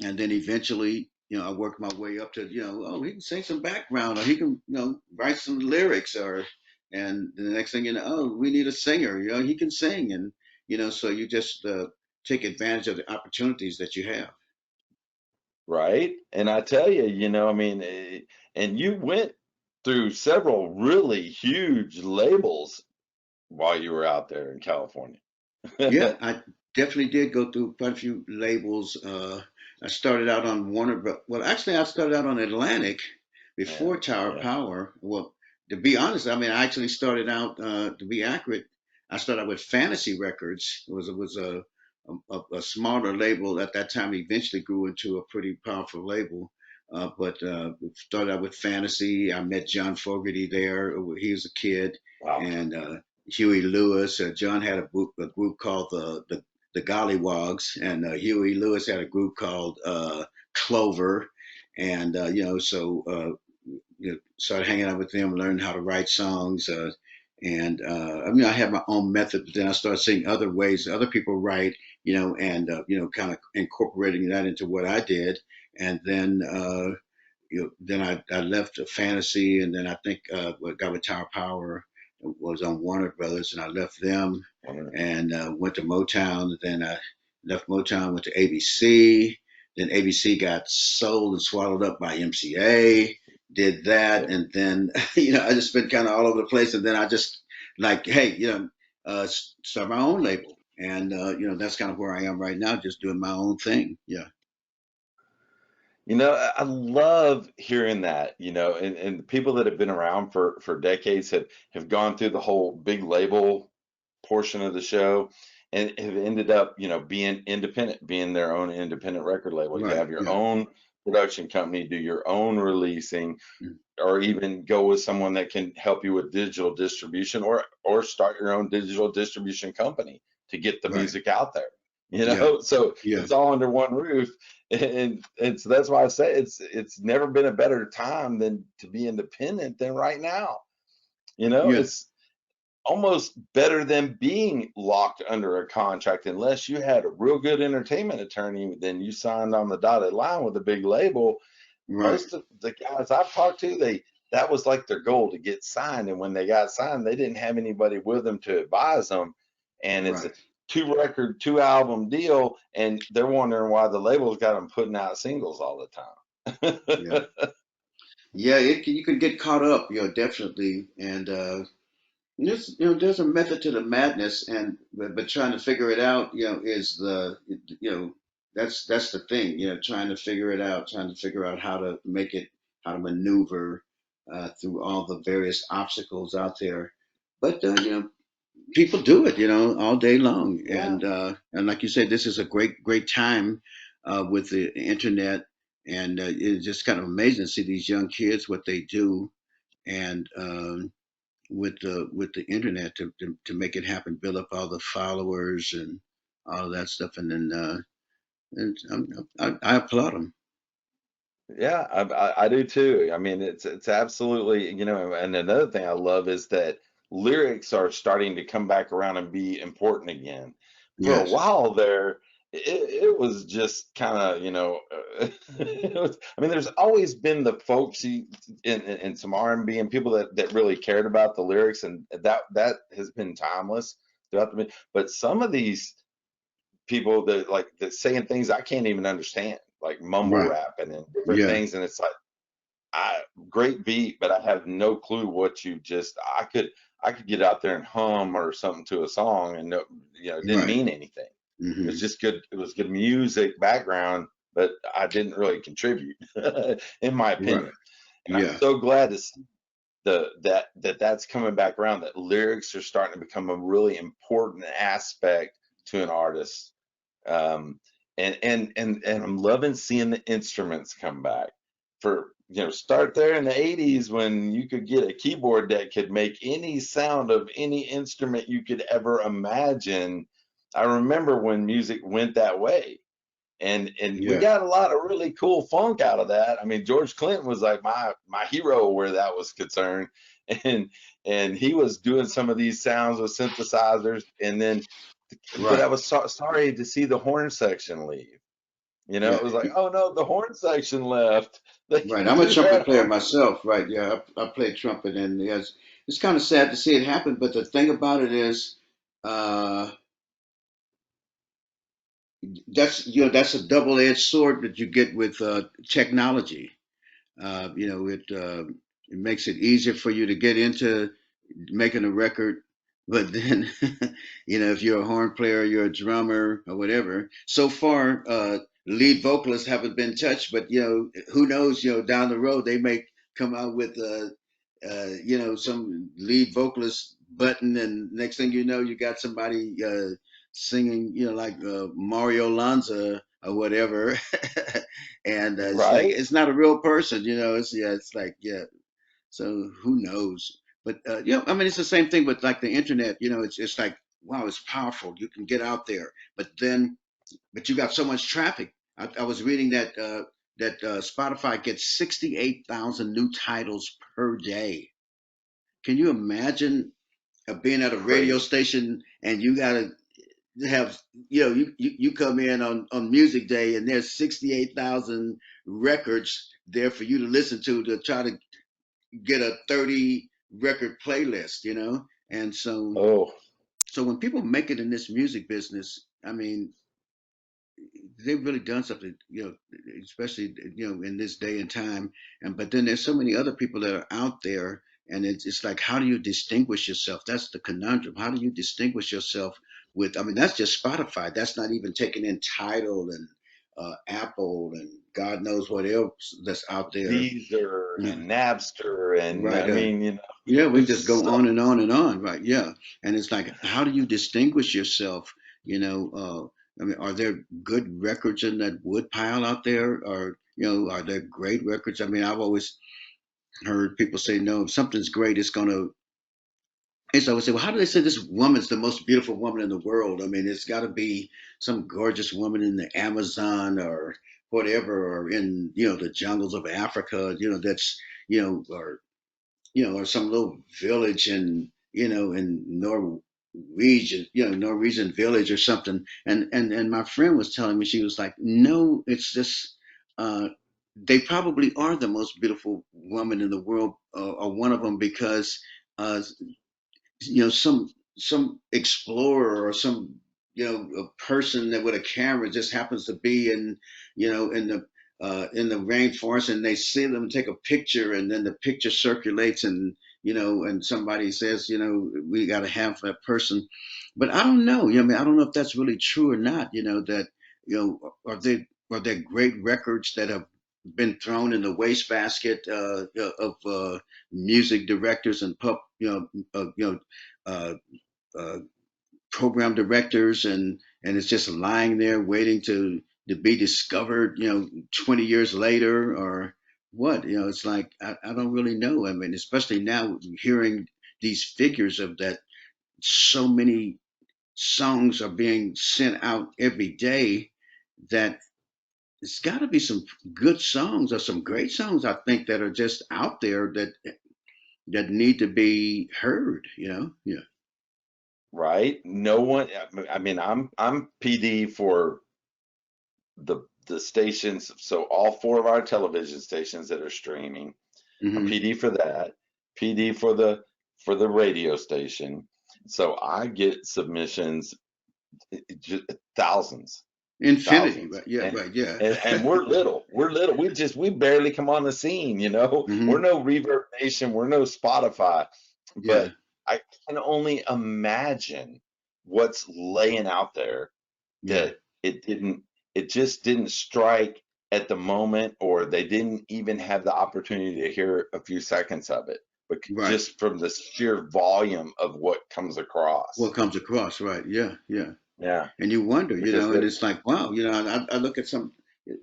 and then eventually I worked my way up to oh, he can sing some background, or he can write some lyrics, and the next thing you know, oh, we need a singer, he can sing, and so you just take advantage of the opportunities that you have. Right. And I tell you, I mean, and you went through several really huge labels while you were out there in California. Yeah, I definitely did go through quite a few labels. I started out on Warner, well, actually, I started out on Atlantic before Yeah, Tower yeah. Power. Well, to be honest, I mean, I actually started out, to be accurate, I started out with Fantasy Records. It was a smaller label at that time. Eventually grew into a pretty powerful label. But started out with fantasy. I met John Fogerty there. He was a kid, Wow. and Huey Lewis. John had a group called the Gollywogs, and Huey Lewis had a group called Clover, and started hanging out with them, learned how to write songs. I mean, I had my own method, but then I started seeing other ways other people write, and kind of incorporating that into what I did. And then then I left fantasy, and then I think got with Tower Power was on Warner Brothers, and I left them and went to Motown. Then I left Motown, went to ABC. Then ABC got sold and swallowed up by MCA. Did that, Yep. and then I just been kind of all over the place. And then I just like, hey, start my own label, and that's kind of where I am right now, just doing my own thing. Yeah. I love hearing that, and the people that have been around for decades have gone through the whole big label portion of the show and have ended up, being independent, being their own independent record label. You Right. have your Yeah. own production company, do your own releasing, Mm. or even go with someone that can help you with digital distribution, or start your own digital distribution company to get the Right. music out there. Yeah. So Yeah. it's all under one roof, and so that's why I say it's never been a better time than to be independent than right now. Yeah. It's almost better than being locked under a contract, unless you had a real good entertainment attorney, then you signed on the dotted line with a big label. Right. Most of the guys I've talked to, that was like their goal, to get signed, and when they got signed, they didn't have anybody with them to advise them, and it's a Right. two record, two album deal, and they're wondering why the label's got them putting out singles all the Yeah. time. Yeah. You can get caught up, definitely. And there's a method to the madness, and but trying to figure it out, is you know, that's the thing, trying to figure it out, trying to figure out how to make it, how to maneuver through all the various obstacles out there. But people do it, all day long, Yeah. and like you said, this is a great time with the internet, and it's just kind of amazing to see these young kids what they do, and with the internet to make it happen, build up all the followers and all of that stuff, and then and I applaud them. Yeah, I do too. I mean, it's absolutely, and another thing I love is that lyrics are starting to come back around and be important again. For a Yes. while there, it was just kind of, I mean, there's always been the folksy and some R&B and people that really cared about the lyrics, and that has been timeless throughout but some of these people that saying things I can't even understand, like mumble Right. rapping and different Yeah. things, and it's like, I great beat, but I have no clue what you just. I could get out there and hum or something to a song, and no, it didn't Right. mean anything. It was Hmm. just good. It was good music background, but I didn't really contribute, in my Right. opinion. And I'm Yeah. so glad to see that's coming back around. That lyrics are starting to become a really important aspect to an artist. um, and I'm loving seeing the instruments come back. For start there in the '80s when you could get a keyboard that could make any sound of any instrument you could ever imagine. I remember when music went that way, and we Yeah. got a lot of really cool funk out of that. I mean, George Clinton was like my hero where that was concerned, and and he was doing some of these sounds with synthesizers, and then but I Right. was sorry to see the horn section leave. Yeah. It was like, oh no, the horn section left. They Right. can I'm a do trumpet that player horn. myself. Right. Yeah. I play trumpet, and yes, it's kind of sad to see it happen. But the thing about it is, uh, that's a double-edged sword that you get with technology. It makes it easier for you to get into making a record, but then if you're a horn player, you're a drummer or whatever. So far, lead vocalists haven't been touched, but who knows? Down the road they may come out with some lead vocalist button, and next thing you know, you got somebody singing, like Mario Lanza or whatever. And it's like Right? it's not a real person, it's it's like, yeah. So who knows? But I mean, it's the same thing with like the internet. It's like, wow, it's powerful. You can get out there, but you got so much traffic. I was reading that Spotify gets 68,000 new titles per day. Can you imagine being at a radio Crazy. station and you got to have, you come in on music day and there's 68,000 records there for you to listen to try to get a 30 record playlist, and Oh, so when people make it in this music business, I mean, they've really done something, especially in this day and time. And but then there's so many other people that are out there, and it's like, how do you distinguish yourself? That's the conundrum. How do you distinguish yourself with? I mean, that's just Spotify. That's not even taking in Tidal and Apple and God knows what else that's out there. Deezer Yeah, and Napster, and I right. mean, Yeah, we there's just go so on and on and on, right? Yeah, and it's like, how do you distinguish yourself? I mean, are there good records in that wood pile out there, or are there great records? I mean, I've always heard people say, no, if something's great, it's gonna. And so I would say, well, how do they say this woman's the most beautiful woman in the world? I mean, it's got to be some gorgeous woman in the Amazon or whatever, or in the jungles of Africa. That's or or some little village in Norwegian, Norwegian village or something. And my friend was telling me, she was like, no, it's just they probably are the most beautiful woman in the world, or one of them, because uh, some explorer or some a person that with a camera just happens to be in the rainforest, and they see them take a picture, and then the picture circulates, and and somebody says, we got to have that person. But I don't know. I mean, I don't know if that's really true or not. That are there great records that have been thrown in the wastebasket of music directors and uh, uh, program directors, and it's just lying there waiting to be discovered 20 years later, or what. It's like, I don't really know. I mean, especially now hearing these figures of that, so many songs are being sent out every day, that it's got to be some good songs or some great songs, I think, that are just out there that need to be heard. Yeah. right. No one. I mean, I'm PD for the stations. So all four of our television stations that are streaming, I'm Hmm. PD for that. PD for the radio station. So I get submissions, just thousands, Infinity, thousands, right? Yeah, right. Yeah. and we're little. We're little. We barely come on the scene. We're Hmm. no Reverb Nation. We're no Spotify. Yeah. But I can only imagine what's laying out there Yeah. that it just didn't strike at the moment, or they didn't even have the opportunity to hear a few seconds of it, but Right. just from the sheer volume of what comes across. What comes across, right? Yeah. Yeah. Yeah, And you wonder, because and it it's like, wow, I look at some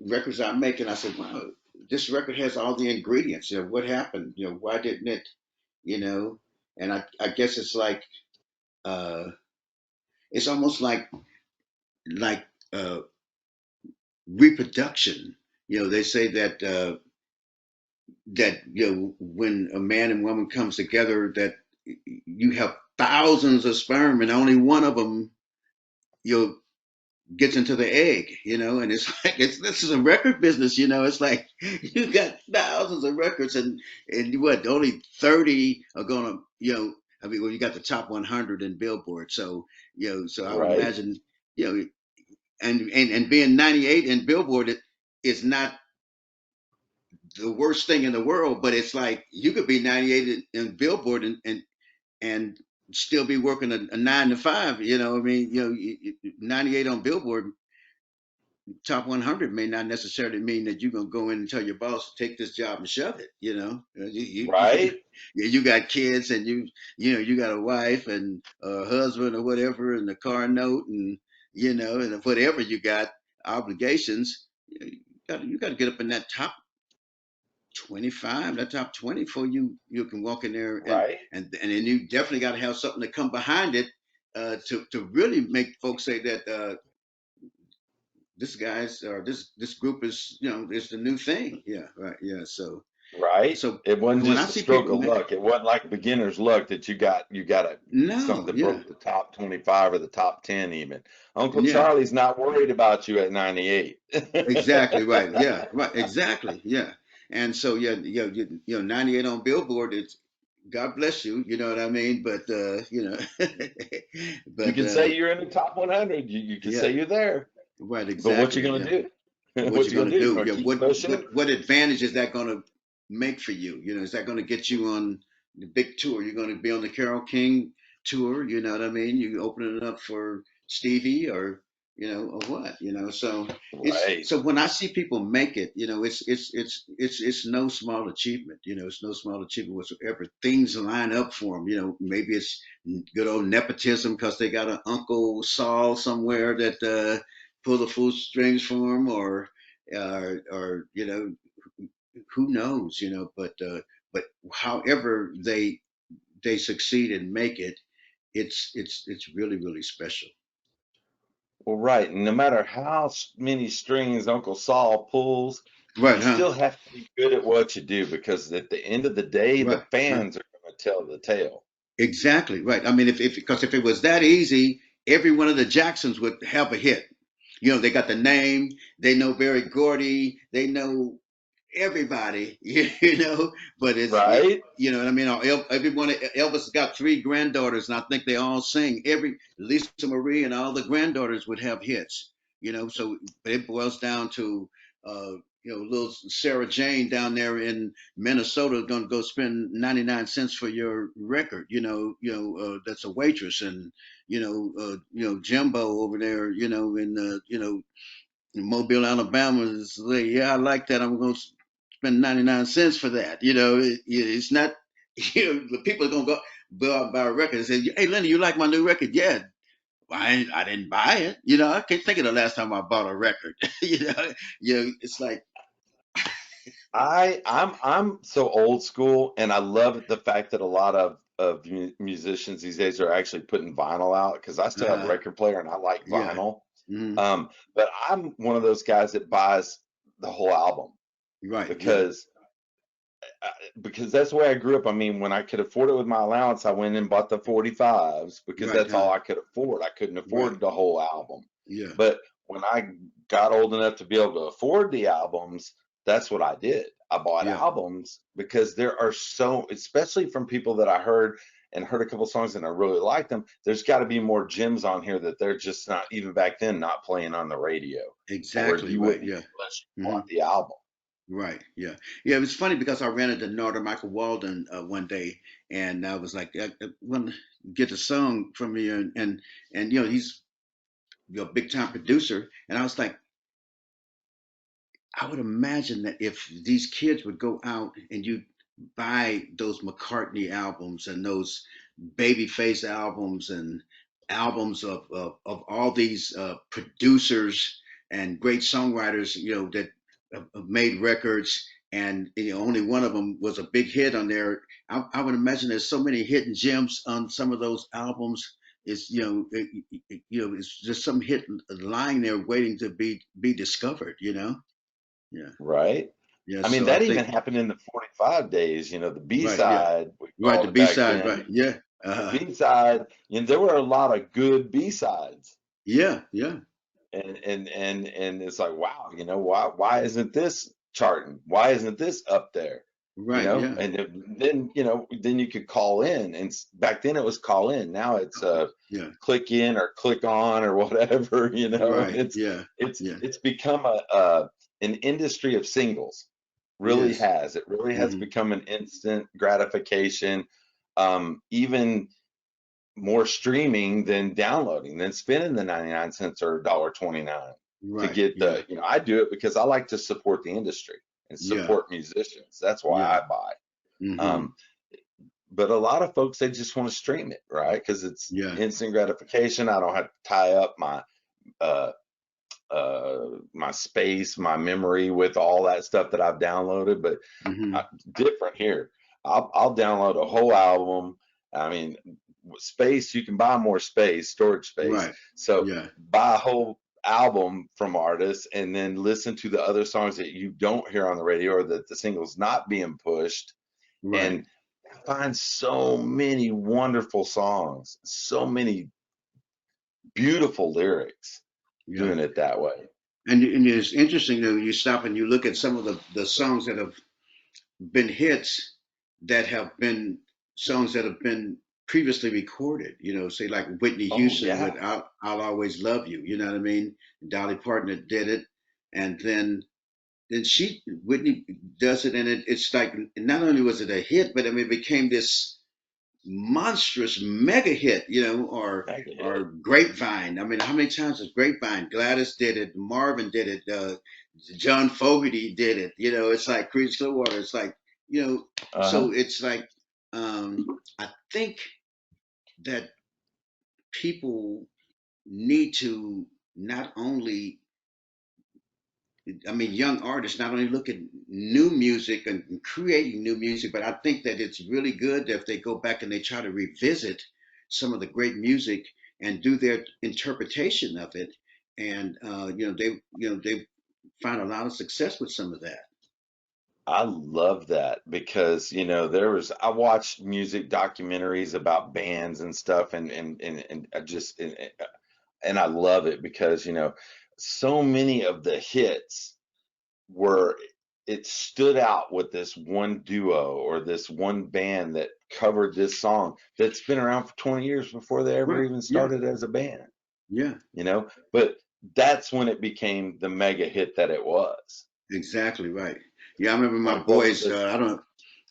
records I make, and I said, wow, this record has all the ingredients. What happened? Why didn't it? You know, and I guess it's like, uh, it's almost like uh, reproduction. They say that when a man and woman comes together, that you have thousands of sperm and only one of them gets into the egg, and it's like, this is a record business. It's like you got thousands of records, and what, only 30 are gonna, I mean, well, you got the top 100 in Billboard, so so I would right, imagine, you know and being 98 in Billboard, is not the worst thing in the world, but it's like you could be 98 in Billboard, and still be working a 9 to 5. I mean, 98 on Billboard top 100 may not necessarily mean that you're going to go in and tell your boss, take this job and shove it. right, You got kids, and you got a wife and a husband or whatever, and a car note, and and whatever you got. obligations, you got to get up in that top 25, that top 20 before you can walk in there, Right. and then you definitely got to have something to come behind it, to really make folks say that, this guy's, or this group is, is the new thing. Yeah, right. Yeah. Right. So It wasn't when I just a see stroke people of make luck. It wasn't like beginner's luck that you got something no, that yeah, broke the top 25 or the top 10 even. Uncle yeah, Charlie's not worried about you at 98. exactly right. Yeah, right, exactly. Yeah. And so yeah, yeah, 98 on Billboard. It's God bless you. You know what I mean? But You but can say you're in the top 100. You can say yeah, you're there, right, but what you exactly. gonna Yeah. do? What What you're you gonna gonna do? You do? gonna Yeah. keep What pushing? what advantage is that gonna make for you? Is that gonna get you on the big tour? You're gonna be on the Carole King tour. You know what I mean? You opening it up for Stevie, or or what? So it's Right. so when I see people make it, it's no small achievement. It's no small achievement whatsoever. Things line up for them. Maybe it's good old nepotism because they got an Uncle Saul somewhere that pull the full strings for them, or who knows, but however they succeed and make it, it's really really special. Well, right. And no matter how many strings Uncle Saul pulls, Right, you huh? still have to be good at what you do because at the end of the day, the Right, huh? fans are going to tell the tale. Exactly right. I mean, if because if it was that easy, every one of the Jacksons would have a hit. They got the name, they know Barry Gordy, they know everybody, but Right? you know what I mean? Everyone, Elvis got three granddaughters, and I think they all sing. Lisa Marie and all the granddaughters would have hits, so it boils down to, little Sarah Jane down there in Minnesota going to go spend 99 cents for your record, that's a waitress. And, Jimbo over there, in Mobile, Alabama is like, yeah, I like that. I'm going to spend 99 cents for that. It's not, the people are going to go out and buy a record and say, hey, Lenny, you like my new record? Yeah. I didn't buy it. I can't think of the last time I bought a record. It's like, I'm so old school, and I love the fact that a lot of musicians these days are actually putting vinyl out because I still have a uh, record player and I like yeah. vinyl. Hmm. But I'm one of those guys that buys the whole album Right. Yeah. because because that's the way I grew up. I mean, when I could afford it with my allowance, I went and bought the 45s because Right. that's Huh. all I could afford. I couldn't Right. afford the whole album. Yeah. But when I got old enough to be able to afford the albums, that's what I did. I bought Yeah. albums because there are so, especially from people that I heard a couple songs and I really liked them. There's got to be more gems on here that they're just not, even back then, not playing on the radio, where Exactly. you Right. wouldn't Yeah. hear unless you Hmm. bought the album. Right. Yeah. Yeah. It was funny because I ran into Northern Michael Walden one day, and I was like, I want to get a song from you, and he's big time producer, and I was like, I would imagine that if these kids would go out and you buy those McCartney albums and those Babyface albums and albums of all these producers and great songwriters, that have made records, and only one of them was a big hit on there. I would imagine there's so many hidden gems on some of those albums. It's it's just some hit lying there waiting to be discovered. Yeah. Right? Yeah. I mean, So I that even think, happened in the 45 days, the right. Yeah. B-side, we Right. called The it B back side. then. Right. Yeah. The B-side, there were a lot of good B-sides. Yeah. Yeah. And it's like, wow, why isn't this charting? Why isn't this up there? Right. Yeah. And then you could call in, and back then it was call in. Now it's Yeah. click in or click on or whatever, Right. It's Yeah. it's Yeah. it's become an industry of singles. Really Yes. has. It really has Hmm. become an instant gratification. Even more streaming than downloading, than spending the 99 cents or $1.29 to Right. get Yeah. I do it because I like to support the industry and Yeah. support musicians. That's why Yeah. I buy. Hmm. Um, but a lot of folks, they just want to stream it, right? Because it's Yeah. instant gratification. I don't have to tie up my uh, my space, my memory with all that stuff that I've downloaded, but Hmm. different here. I'll download a whole album. I mean, space, you can buy more space, storage space. Right. So Yeah. buy a whole album from artists and then listen to the other songs that you don't hear on the radio or that the single's not being pushed, Right. and find so many wonderful songs, so many beautiful lyrics Yeah. doing it that way. And it's interesting though, you stop and you look at some of the songs that have been hits that have been songs that have been previously recorded, say like Whitney Oh Houston yeah. with I'll Always Love You, you know what I mean? Dolly Parton did it, and then Whitney does it, and it's like not only was it a hit, but I mean it became this monstrous mega hit, Mega or hit. Grapevine. I mean, how many times has Grapevine? Gladys did it, Marvin did it, John Fogerty did it. It's like Creedence Clearwater. It's like Uh-huh. so it's like I think that people need to not only I mean, young artists not only look at new music and creating new music, but I think that it's really good if they go back and they try to revisit some of the great music and do their interpretation of it. And they find a lot of success with some of that. I love that because I watched music documentaries about bands and stuff, and I just and I love it because so many of the hits were it stood out with this one duo or this one band that covered this song that's been around for 20 years before they ever Right? even Yeah. started as a band, Yeah. but that's when it became the mega hit that it was. Exactly right. Yeah, I remember my Like what was boys. this? I don't know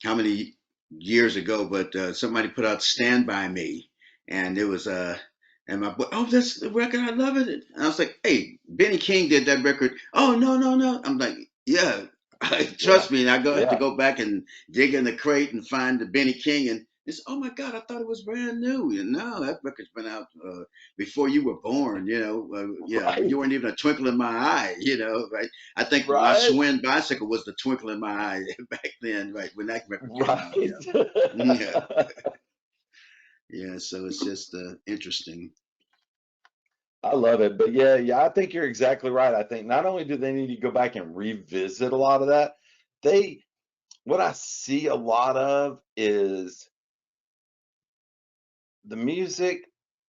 how many years ago, but somebody put out "Stand by Me," and it was and my boy, oh, that's the record. I love it. And I was like, hey, Benny King did that record. Oh, no, no, no. I'm like, yeah, Yeah, trust me. And I have to yeah, go back and dig in the crate and find the Benny King, and it's oh my God, I thought it was brand new. And no, that record's been out before you were born. Yeah, right, you weren't even a twinkle in my eye. Right? I think my right, Swin bicycle was the twinkle in my eye back then, right when that record came out. right. Yeah, yeah, yeah. So it's just interesting. I love it. But yeah, yeah, I think you're exactly right. I think not only do they need to go back and revisit a lot of that, they what I see a lot of is the music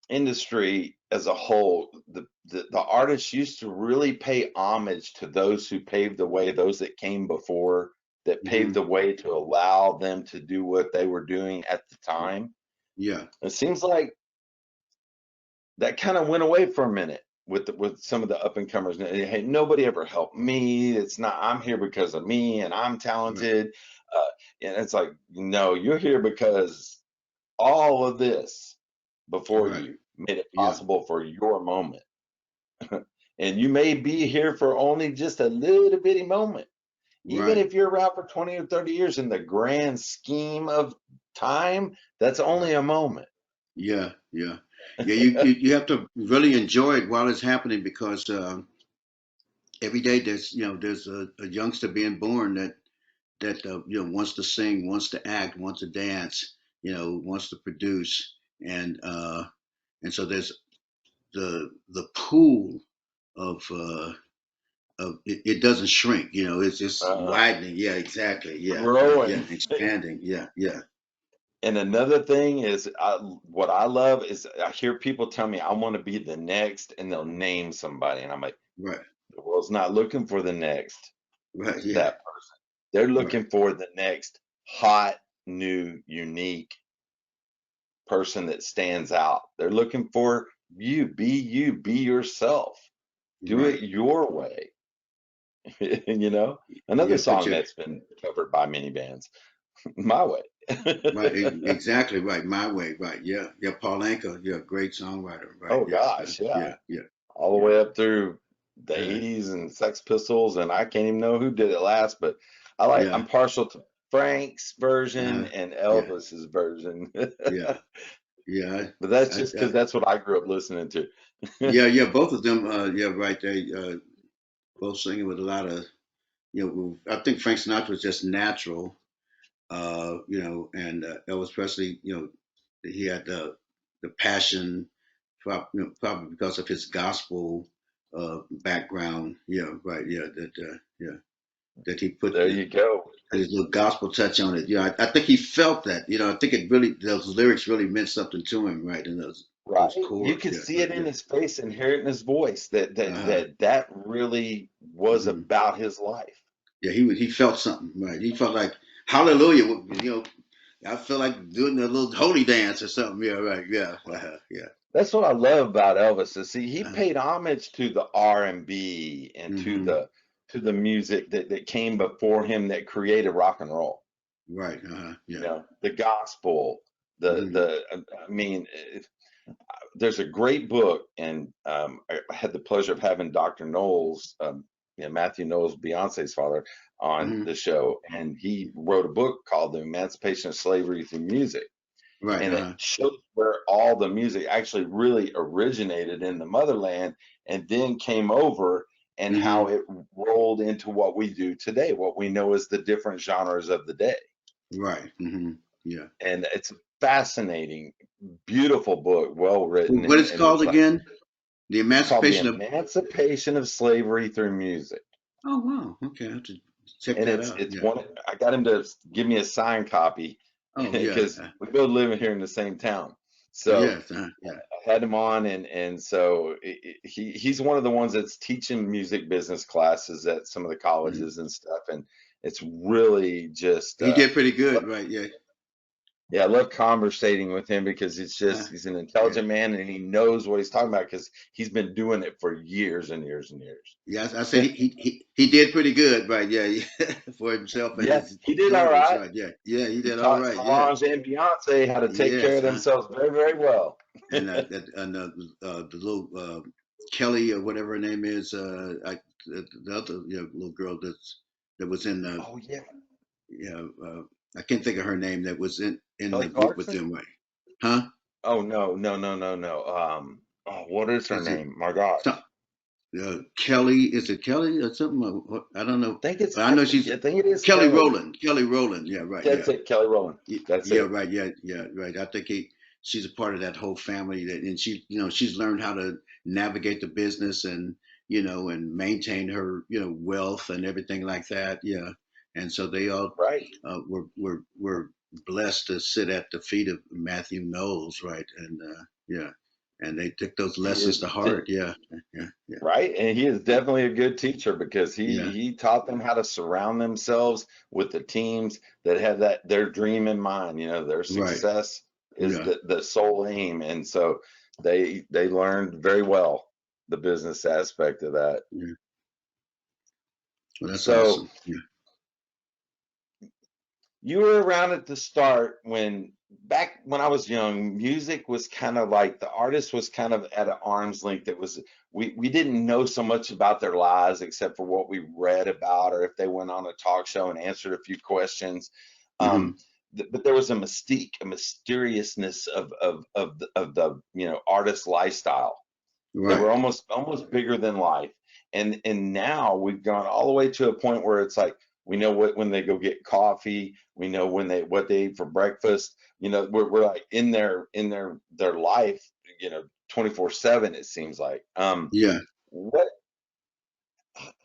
industry as a whole, the artists used to really pay homage to those who paved the way, those that came before, that paved Hmm. the way to allow them to do what they were doing at the time. Yeah, It seems like that kind of went away for a minute with some of the up and comers. Hey, nobody ever helped me. It's not. I'm here because of me, and I'm right, talented. And it's like, no, you're here because all of this before right. you made it Yeah, possible for your moment. And you may be here for only just a little bitty moment. Even right, if you're around for 20 or 30 years in the grand scheme of time, that's only right. a moment. Yeah, yeah, yeah. You have to really enjoy it while it's happening because every day there's a youngster being born that wants to sing, wants to act, wants to dance, wants to produce, and so there's the pool of it doesn't shrink. It's just Uh, widening. Yeah, exactly. Yeah, right. Yeah, growing. expanding. Yeah, yeah, And another thing is, what I love is I hear people tell me I want to be the next, and they'll name somebody, and I'm like, right, the world's not looking for the next right. Yeah, that person. They're right, looking for the next hot, new, unique person that stands out. They're looking for you, be yourself, do it right. your way. Another Yeah, put song your that's been covered by many bands, My Way. right. Exactly right. My way. Right. Yeah, yeah. Paul Anka. Yeah, great songwriter. Right. Oh Yeah, gosh, yeah. yeah, yeah, All the yeah, way up through the yeah, 80s and Sex Pistols, and I can't even know who did it last, but yeah. I'm partial to Frank's version Uh, and yeah, Elvis's version. yeah, yeah. But that's I, just I, because that's what I grew up listening to. Yeah, yeah, both of them. Yeah, right. They both singing with a lot of, I think Frank Sinatra was just natural, and Elvis Presley, he had the passion, probably because of his gospel background. Yeah, right. Yeah, that he put There you go. his little gospel touch on it. Yeah, I think he felt that. I think it really those lyrics really meant something to him, right? And those Right. You chords. could Yeah, see right. it in Yeah. his face and hear it in his voice that Uh-huh. really was Hmm. about his life. Yeah, he felt something, right? He felt like hallelujah. I feel like doing a little holy dance or something. Yeah, right. Yeah, yeah. That's what I love about Elvis is see he Uh, paid homage to the R&B and hmm. to the music that came before him that created rock and roll. Right. You Yeah. know, the gospel, Hmm. I mean, there's a great book, and I had the pleasure of having Dr. Knowles, Matthew Knowles, Beyonce's father, on Hmm. the show, and he wrote a book called The Emancipation of Slavery Through Music, Right. and it shows where all the music actually really originated in the motherland and then came over and how Hmm. it rolled into what we do today, what we know as the different genres of the day. Right. Hmm. Yeah. And it's a fascinating, beautiful book, well written, What is and called there's like again? The it's called The Emancipation of. Emancipation of Slavery Through Music. Oh wow. Okay, I have to check And that out. it's Yeah. one I got him to give me a signed copy Oh yeah. because we both live here in the same town. So Yes. Yeah. I had him on, and so he's one of the ones that's teaching music business classes at some of the Mhm. colleges and stuff, and it's really just He did pretty good. Right. Yeah. yeah, I love conversating with him because it's Uh, just he's an yeah. intelligent man and he knows what he's talking about because he's been doing it for years and years and years. Yeah. I said he did pretty good. Right. Yeah. Yeah. For himself and Yeah, his he did all daughters. right. Right. Yeah. Yeah. He He did all taught right. Yeah. Solange and Beyonce how to take care Yes. of themselves very, very well. And the little Kelly or whatever her name is, the other little girl that was in the Oh yeah, I can't think of her name that was in Kelly the group with Clarkson. them, right? Huh? Oh no, no, no, no, no. Oh, what is her Is it name? My gosh, some, Kelly? Is it Kelly or something? I don't know, but I know she's I think it is Kelly Kelly. Rowland. Kelly Rowland. Yeah, right. That's Yeah. it, Kelly Rowland. That's Yeah, it. right. Yeah, yeah, right. I think she's a part of that whole family that, and she's learned how to navigate the business and, and maintain her, wealth and everything like that. Yeah. And so they all Right. were blessed to sit at the feet of Matthew Knowles, right? And yeah, and they took those He lessons is to heart. Yeah, yeah, yeah, right, and he is definitely a good teacher because yeah. he taught them how to surround themselves with the teams that have that their dream in mind. You know, their Right. success is Yeah, the sole aim, and so they learned very well the business aspect of that. yeah. Well, that's So awesome. Yeah. you were around at the start when back when I was young, music was kind of like the artist was kind of at an arm's length. It was we didn't know so much about their lives except for what we read about or if they went on a talk show and answered a few questions. Hmm. Um, but there was a mystique, a mysteriousness of the artist lifestyle. They were Right. almost bigger than life. And now we've gone all the way to a point where it's like we know what when they go get coffee, we know when they what they eat for breakfast. You know, we're like in their life, 24/7 it seems like. Yeah. What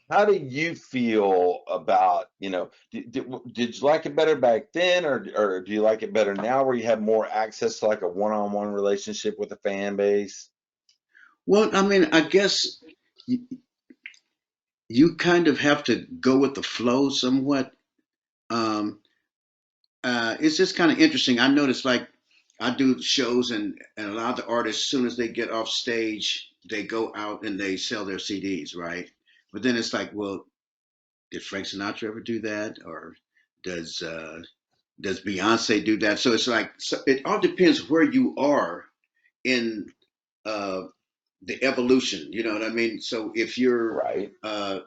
how do you feel about, did you like it better back then or do you like it better now where you have more access to like a one-on-one relationship with the fan base? Well, I mean, I guess you, you kind of have to go with the flow somewhat. Um, it's just kind of interesting. I noticed, like, I do shows, and a lot of the artists, as soon as they get off stage, they go out and they sell their CDs, right? But then it's like, well, did Frank Sinatra ever do that, or does uh, does Beyonce do that? So it's like, so it all depends where you are in uh, the evolution. You know what I mean? So if you're Right. uh,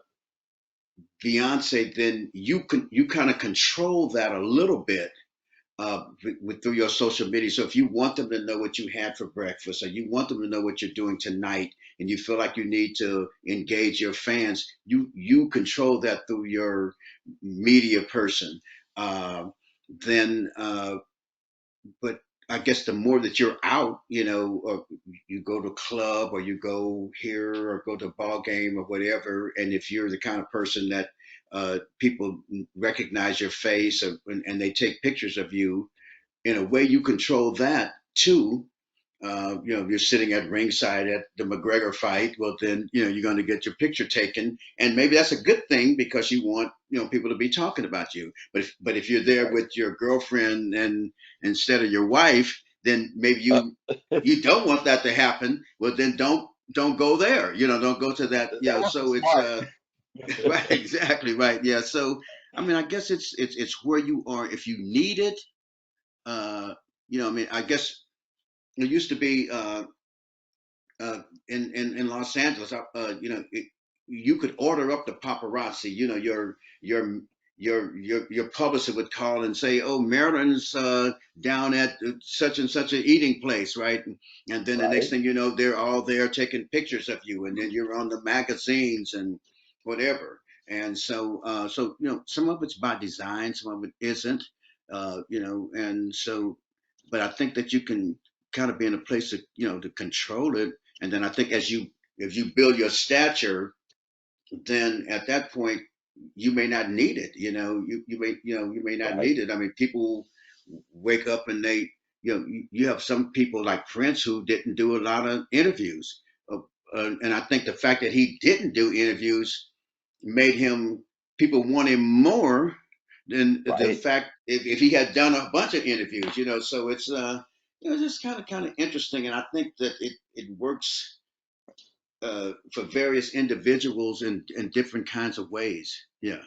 Beyonce, then you kind of control that a little bit through your social media. So if you want them to know what you had for breakfast, or you want them to know what you're doing tonight, and you feel like you need to engage your fans, you control that through your media person. Uh, then, but I guess the more that you're out, or you go to a club, or you go here, or go to a ball game, or whatever, and if you're the kind of person that people recognize your face, and they take pictures of you, in a way you control that too. If you're sitting at ringside at the McGregor fight, well, then, you're going to get your picture taken. And maybe that's a good thing, because you want, people to be talking about you. But if you're there Right. with your girlfriend, and instead of your wife, then maybe Uh, you don't want that to happen. Well, then don't go there. Don't go to that. that's So it's smart. right, exactly right. Yeah. So I mean, I guess it's where you are. If you need it, I mean, I guess it used to be, in Los Angeles. You could order up the paparazzi. Your publisher would call and say, "Oh, Marilyn's down at such and such an eating place, right?" And then the next Right. thing you know, they're all there taking pictures of you, and then you're on the magazines and whatever. And so some of it's by design, some of it isn't. And so, but I think that you can kind of be in a place to control it. And then I think, if you build your stature, then at that point you may not need it. You may not Right. need it. I mean, people wake up and you have some people like Prince, who didn't do a lot of interviews. And I think the fact that he didn't do interviews made him, people want him more than the Right. fact, if he had done a bunch of interviews. So it's just kind of interesting. And I think that it works for various individuals in different kinds of ways. Yeah.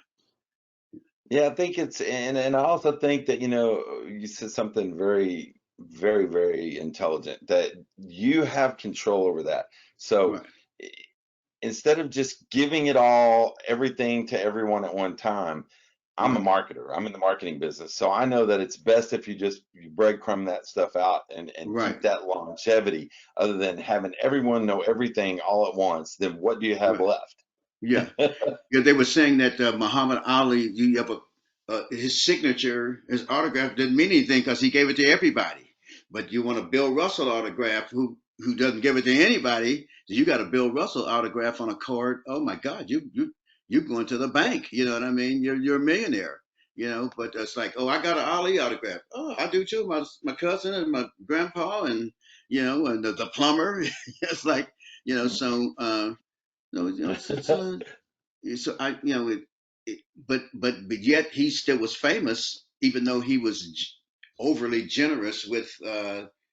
Yeah, I think it's, and I also think that, you said something very, very, very intelligent, that you have control over that. So Right. i- instead of just giving it all, everything to everyone at one time, I'm a Right. marketer. I'm in the marketing business. So I know that it's best if you breadcrumb that stuff out and Right. keep that longevity, other than having everyone know everything all at once. Then what do you have Right. left? Yeah. Yeah, they were saying that Muhammad Ali, you have his signature, his autograph didn't mean anything, because he gave it to everybody. But you want a Bill Russell autograph, who doesn't give it to anybody. So you got a Bill Russell autograph on a card. Oh my God, you going to the bank. You know what I mean? You're a millionaire. But it's like, oh, I got an Ali autograph. Oh, I do too. My cousin and my grandpa, and the plumber. It's like, so. No, so I, but yet he still was famous, even though he was overly generous with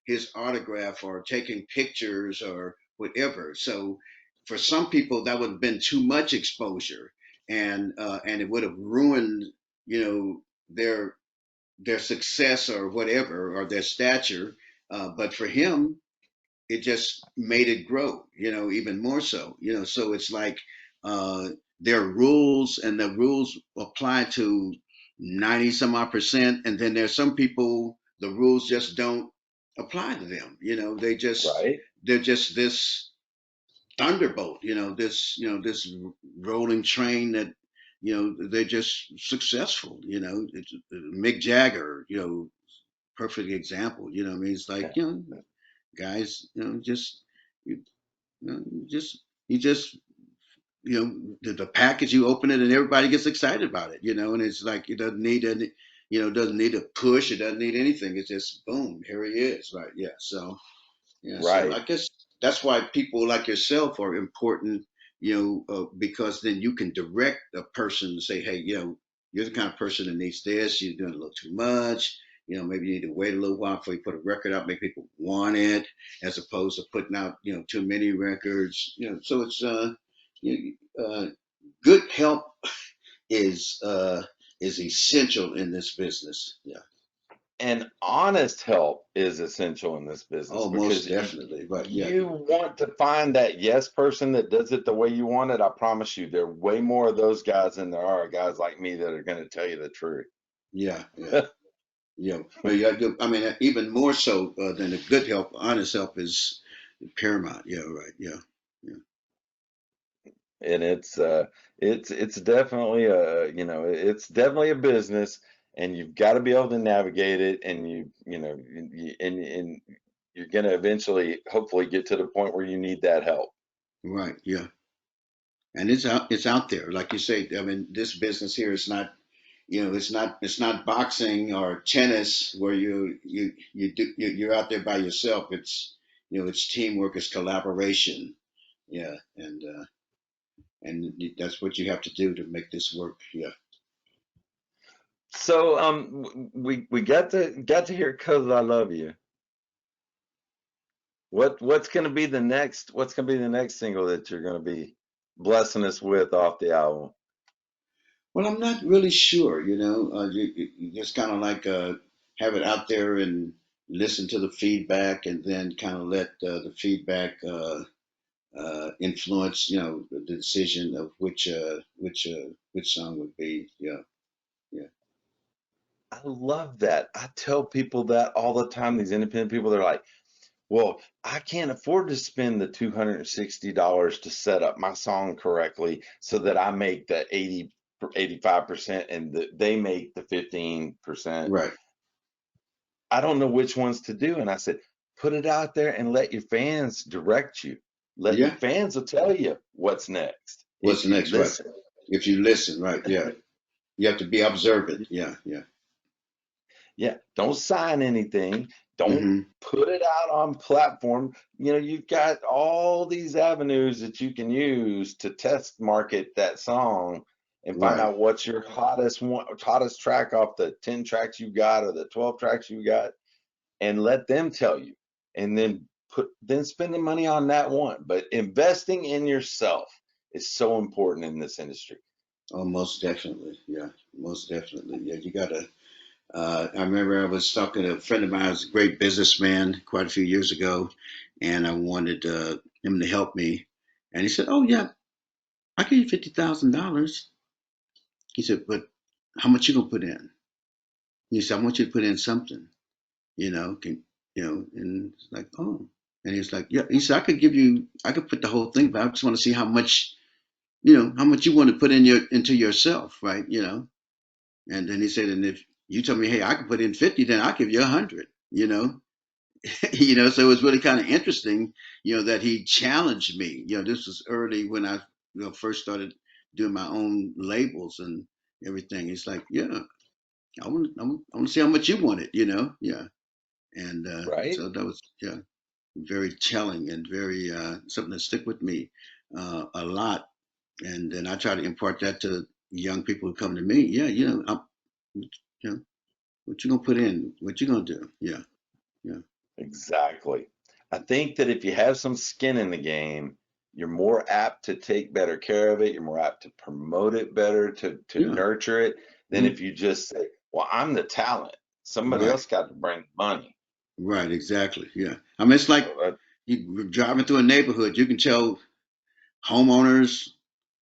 his autograph, or taking pictures, or whatever. So for some people, that would have been too much exposure, and it would have ruined, their success, or whatever, or their stature. But for him, it just made it grow, even more so. So it's like, uh, there are rules, and the rules apply to 90 some odd percent. And then there's some people, the rules just don't apply to them. Right. They're just this thunderbolt, this rolling train that, they're just successul. It's, Mick Jagger, perfect example. I mean, it's like, guys, you, just you just the package, you open it, and everybody gets excited about it, and it's like, it doesn't need any, it doesn't need a push, it doesn't need anything. It's just boom, here he is, right? Yeah. So yeah, so Right. I guess that's why people like yourself are important, because then you can direct a person to say, hey, you're the kind of person that needs this. You're doing a little too much. Maybe you need to wait a little while before you put a record out, make people want it, as opposed to putting out, too many records. So it's you, good help is uh, is essential in this business. Yeah. And honest help is essential in this business, Oh, because most definitely. Right. Yeah. you want to find that yes person that does it the way you want it. I promise you, there are way more of those guys than there are guys like me that are going to tell you the truth. Yeah. Yeah. Yeah, but yeah, I mean, even more so than the good help, honest help is paramount. Yeah, right. Yeah, yeah, And it's definitely a, it's definitely a business, and you've got to be able to navigate it, and and you're going to eventually hopefully get to the point where you need that help. right. Yeah, and it's out there, like you say. I mean, this business here is not, it's not boxing or tennis where you're out there by yourself. It's, it's teamwork, it's collaboration. Yeah, and that's what you have to do to make this work. Yeah. So we got to hear "Cause I Love You." What's gonna be the next single that you're gonna be blessing us with off the album? Well, I'm not really sure. You just kind of like have it out there and listen to the feedback, and then kind of let the feedback influence, the decision of which song would be. Yeah, yeah, I love that. I tell people that all the time. These independent people, they're like, "Well, I can't afford to spend the $260 to set up my song correctly so that I make the 85% and they make the 15%. right. I don't know which ones to do." And I said, "Put it out there and let your fans direct you. Let your Yeah. fans will tell you what's next What's if the you next? Right. listen." If you listen, right. Yeah. You have to be observant. Yeah, yeah. Yeah, don't sign anything. Don't Hmm. put it out on platform. You've got all these avenues that you can use to test market that song and find Right. out what's your hottest track off the 10 tracks you got or the 12 tracks you got, and let them tell you. And then spend the money on that one. But investing in yourself is so important in this industry. Oh, most definitely. Yeah, most definitely. Yeah, you gotta. I remember I was talking to a friend of mine who's a great businessman quite a few years ago, and I wanted him to help me. And he said, "Oh yeah, I give you $50,000." He said, "But how much you gonna put in?" He said, "I want you to put in something. And it's like, oh." And he's like, "Yeah." He said, I could put the whole thing, but I just want to see how much you want to put into yourself, right? And then he said, and if you tell me, hey, I can put in 50, then I'll give you 100. So it was really kind of interesting, that he challenged me. This was early when I, first started doing my own labels and everything. It's like, yeah, I want to see how much you want it, yeah. And Right? so that was, yeah, very telling and very something that stick with me a lot. And then I try to impart that to young people who come to me. Yeah, you know, what you gonna put in? What you gonna do? Yeah, yeah, Exactly. I think that if you have some skin in the game, you're more apt to take better care of it. You're more apt to promote it better, to yeah. nurture it, than Mhm. if you just say, "Well, I'm the talent. Somebody Right, else got to bring the money." right, exactly. Yeah. I mean, it's like So that, you driving through a neighborhood. You can tell homeowners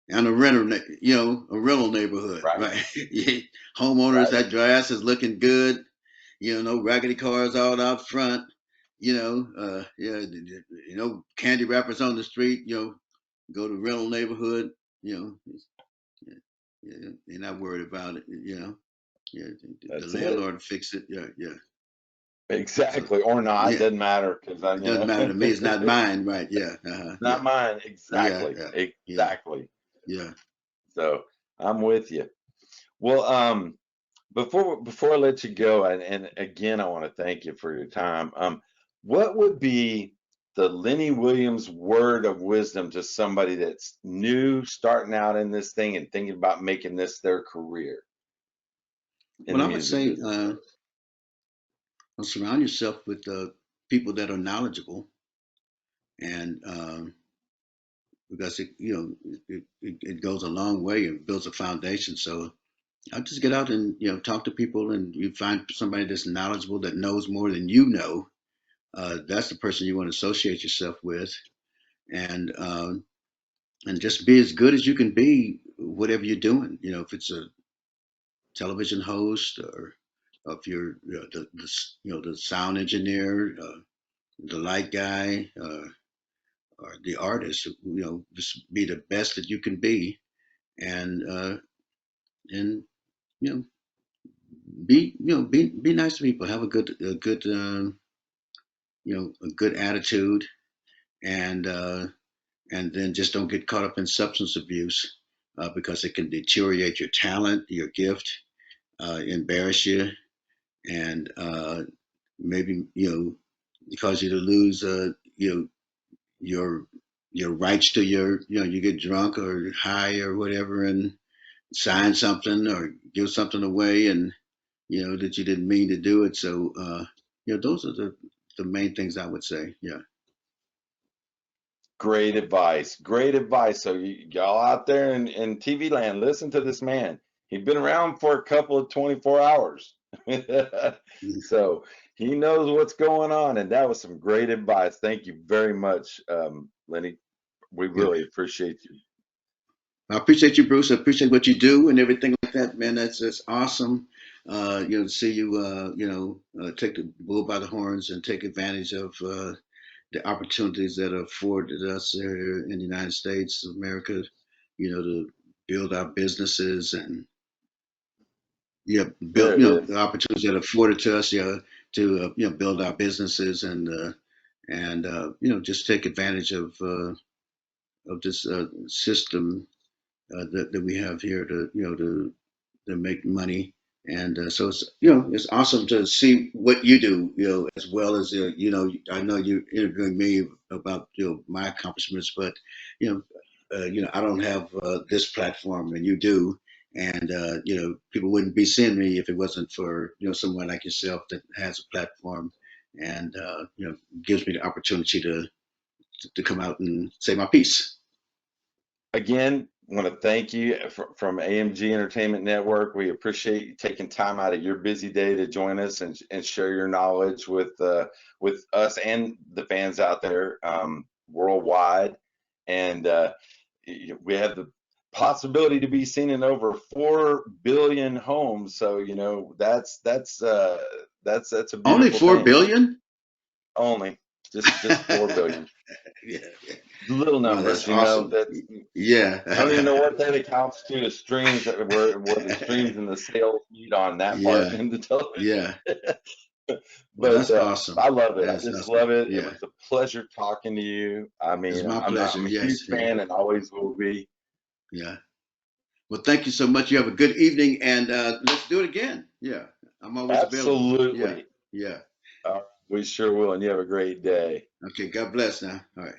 and a rental neighborhood, right, right? Homeowners, right. that grass is looking good. No raggedy cars all out front. Yeah, candy wrappers on the street. Go to rental neighborhood. Yeah, yeah, they're not worried about it. Yeah, the That's it. landlord fix it. Yeah, yeah. So Exactly. Or not, yeah, doesn't matter because it doesn't matter to me. It's not mine, right? Yeah, not yeah, mine. yeah, Exactly. yeah, yeah, Exactly. yeah. So I'm with you. Well, before I let you go, and again, I want to thank you for your time. What would be the Lenny Williams word of wisdom to somebody that's new, starting out in this thing and thinking about making this their career in Well, the I would music say, business? surround yourself with people that are knowledgeable, and because it goes a long way and builds a foundation. So I just get out and talk to people, and you find somebody that's knowledgeable that knows more than you know. That's the person you want to associate yourself with, and just be as good as you can be, whatever you're doing. If it's a television host or of your the sound engineer, the light guy, or the artist. Just be the best that you can be, and and you know be nice to people. Have a good attitude, and and then just don't get caught up in substance abuse, because it can deteriorate your talent, your gift, embarrass you, and maybe cause you to lose your your rights to you get drunk or high or whatever and sign something or give something away, and that you didn't mean to do it. So those are the main things I would say. Yeah. Great advice. Great advice. So y'all out there in TV land, listen to this man. He's been around for a couple of 24 hours. So he knows what's going on. And that was some great advice. Thank you very much, Lenny. We Yeah. really appreciate you. I appreciate you, Bruce. I appreciate what you do and everything like that, man. That's awesome. To see you, take the bull by the horns and take advantage of the opportunities that are afforded us here in the United States of America. To build our businesses and There build it is. the opportunities that are afforded to us. To build our businesses and just take advantage of this system that we have here to make money. And so it's awesome to see what you do, as well as I know you're interviewing me about my accomplishments, but you I don't have this platform, and you do. And people wouldn't be seeing me if it wasn't for someone like yourself that has a platform, and gives me the opportunity to come out and say my piece. Again, want to thank you from AMG Entertainment Network. We appreciate you taking time out of your busy day to join us and share your knowledge with us and the fans out there worldwide. And we have the possibility to be seen in over 4 billion homes. So that's a Only beautiful 4 thing. billion? Only just 4 billion. Yeah, yeah. Little Wow, that's numbers, awesome. that's Yeah. I don't even know what that accounts to as streams where the streams and the sales meet on that part Yeah, in the television. yeah. Well, But that's awesome. I love it. I That's just awesome. love it. It Yeah, was a pleasure talking to you. I it's mean, my pleasure. I'm a huge Yes. Yeah, fan and always will be. yeah. Well, thank you so much. You have a good evening, and let's do it again. Yeah, I'm always available. Yeah, Absolutely. yeah. We sure will. And you have a great day. Okay. God bless now. All right.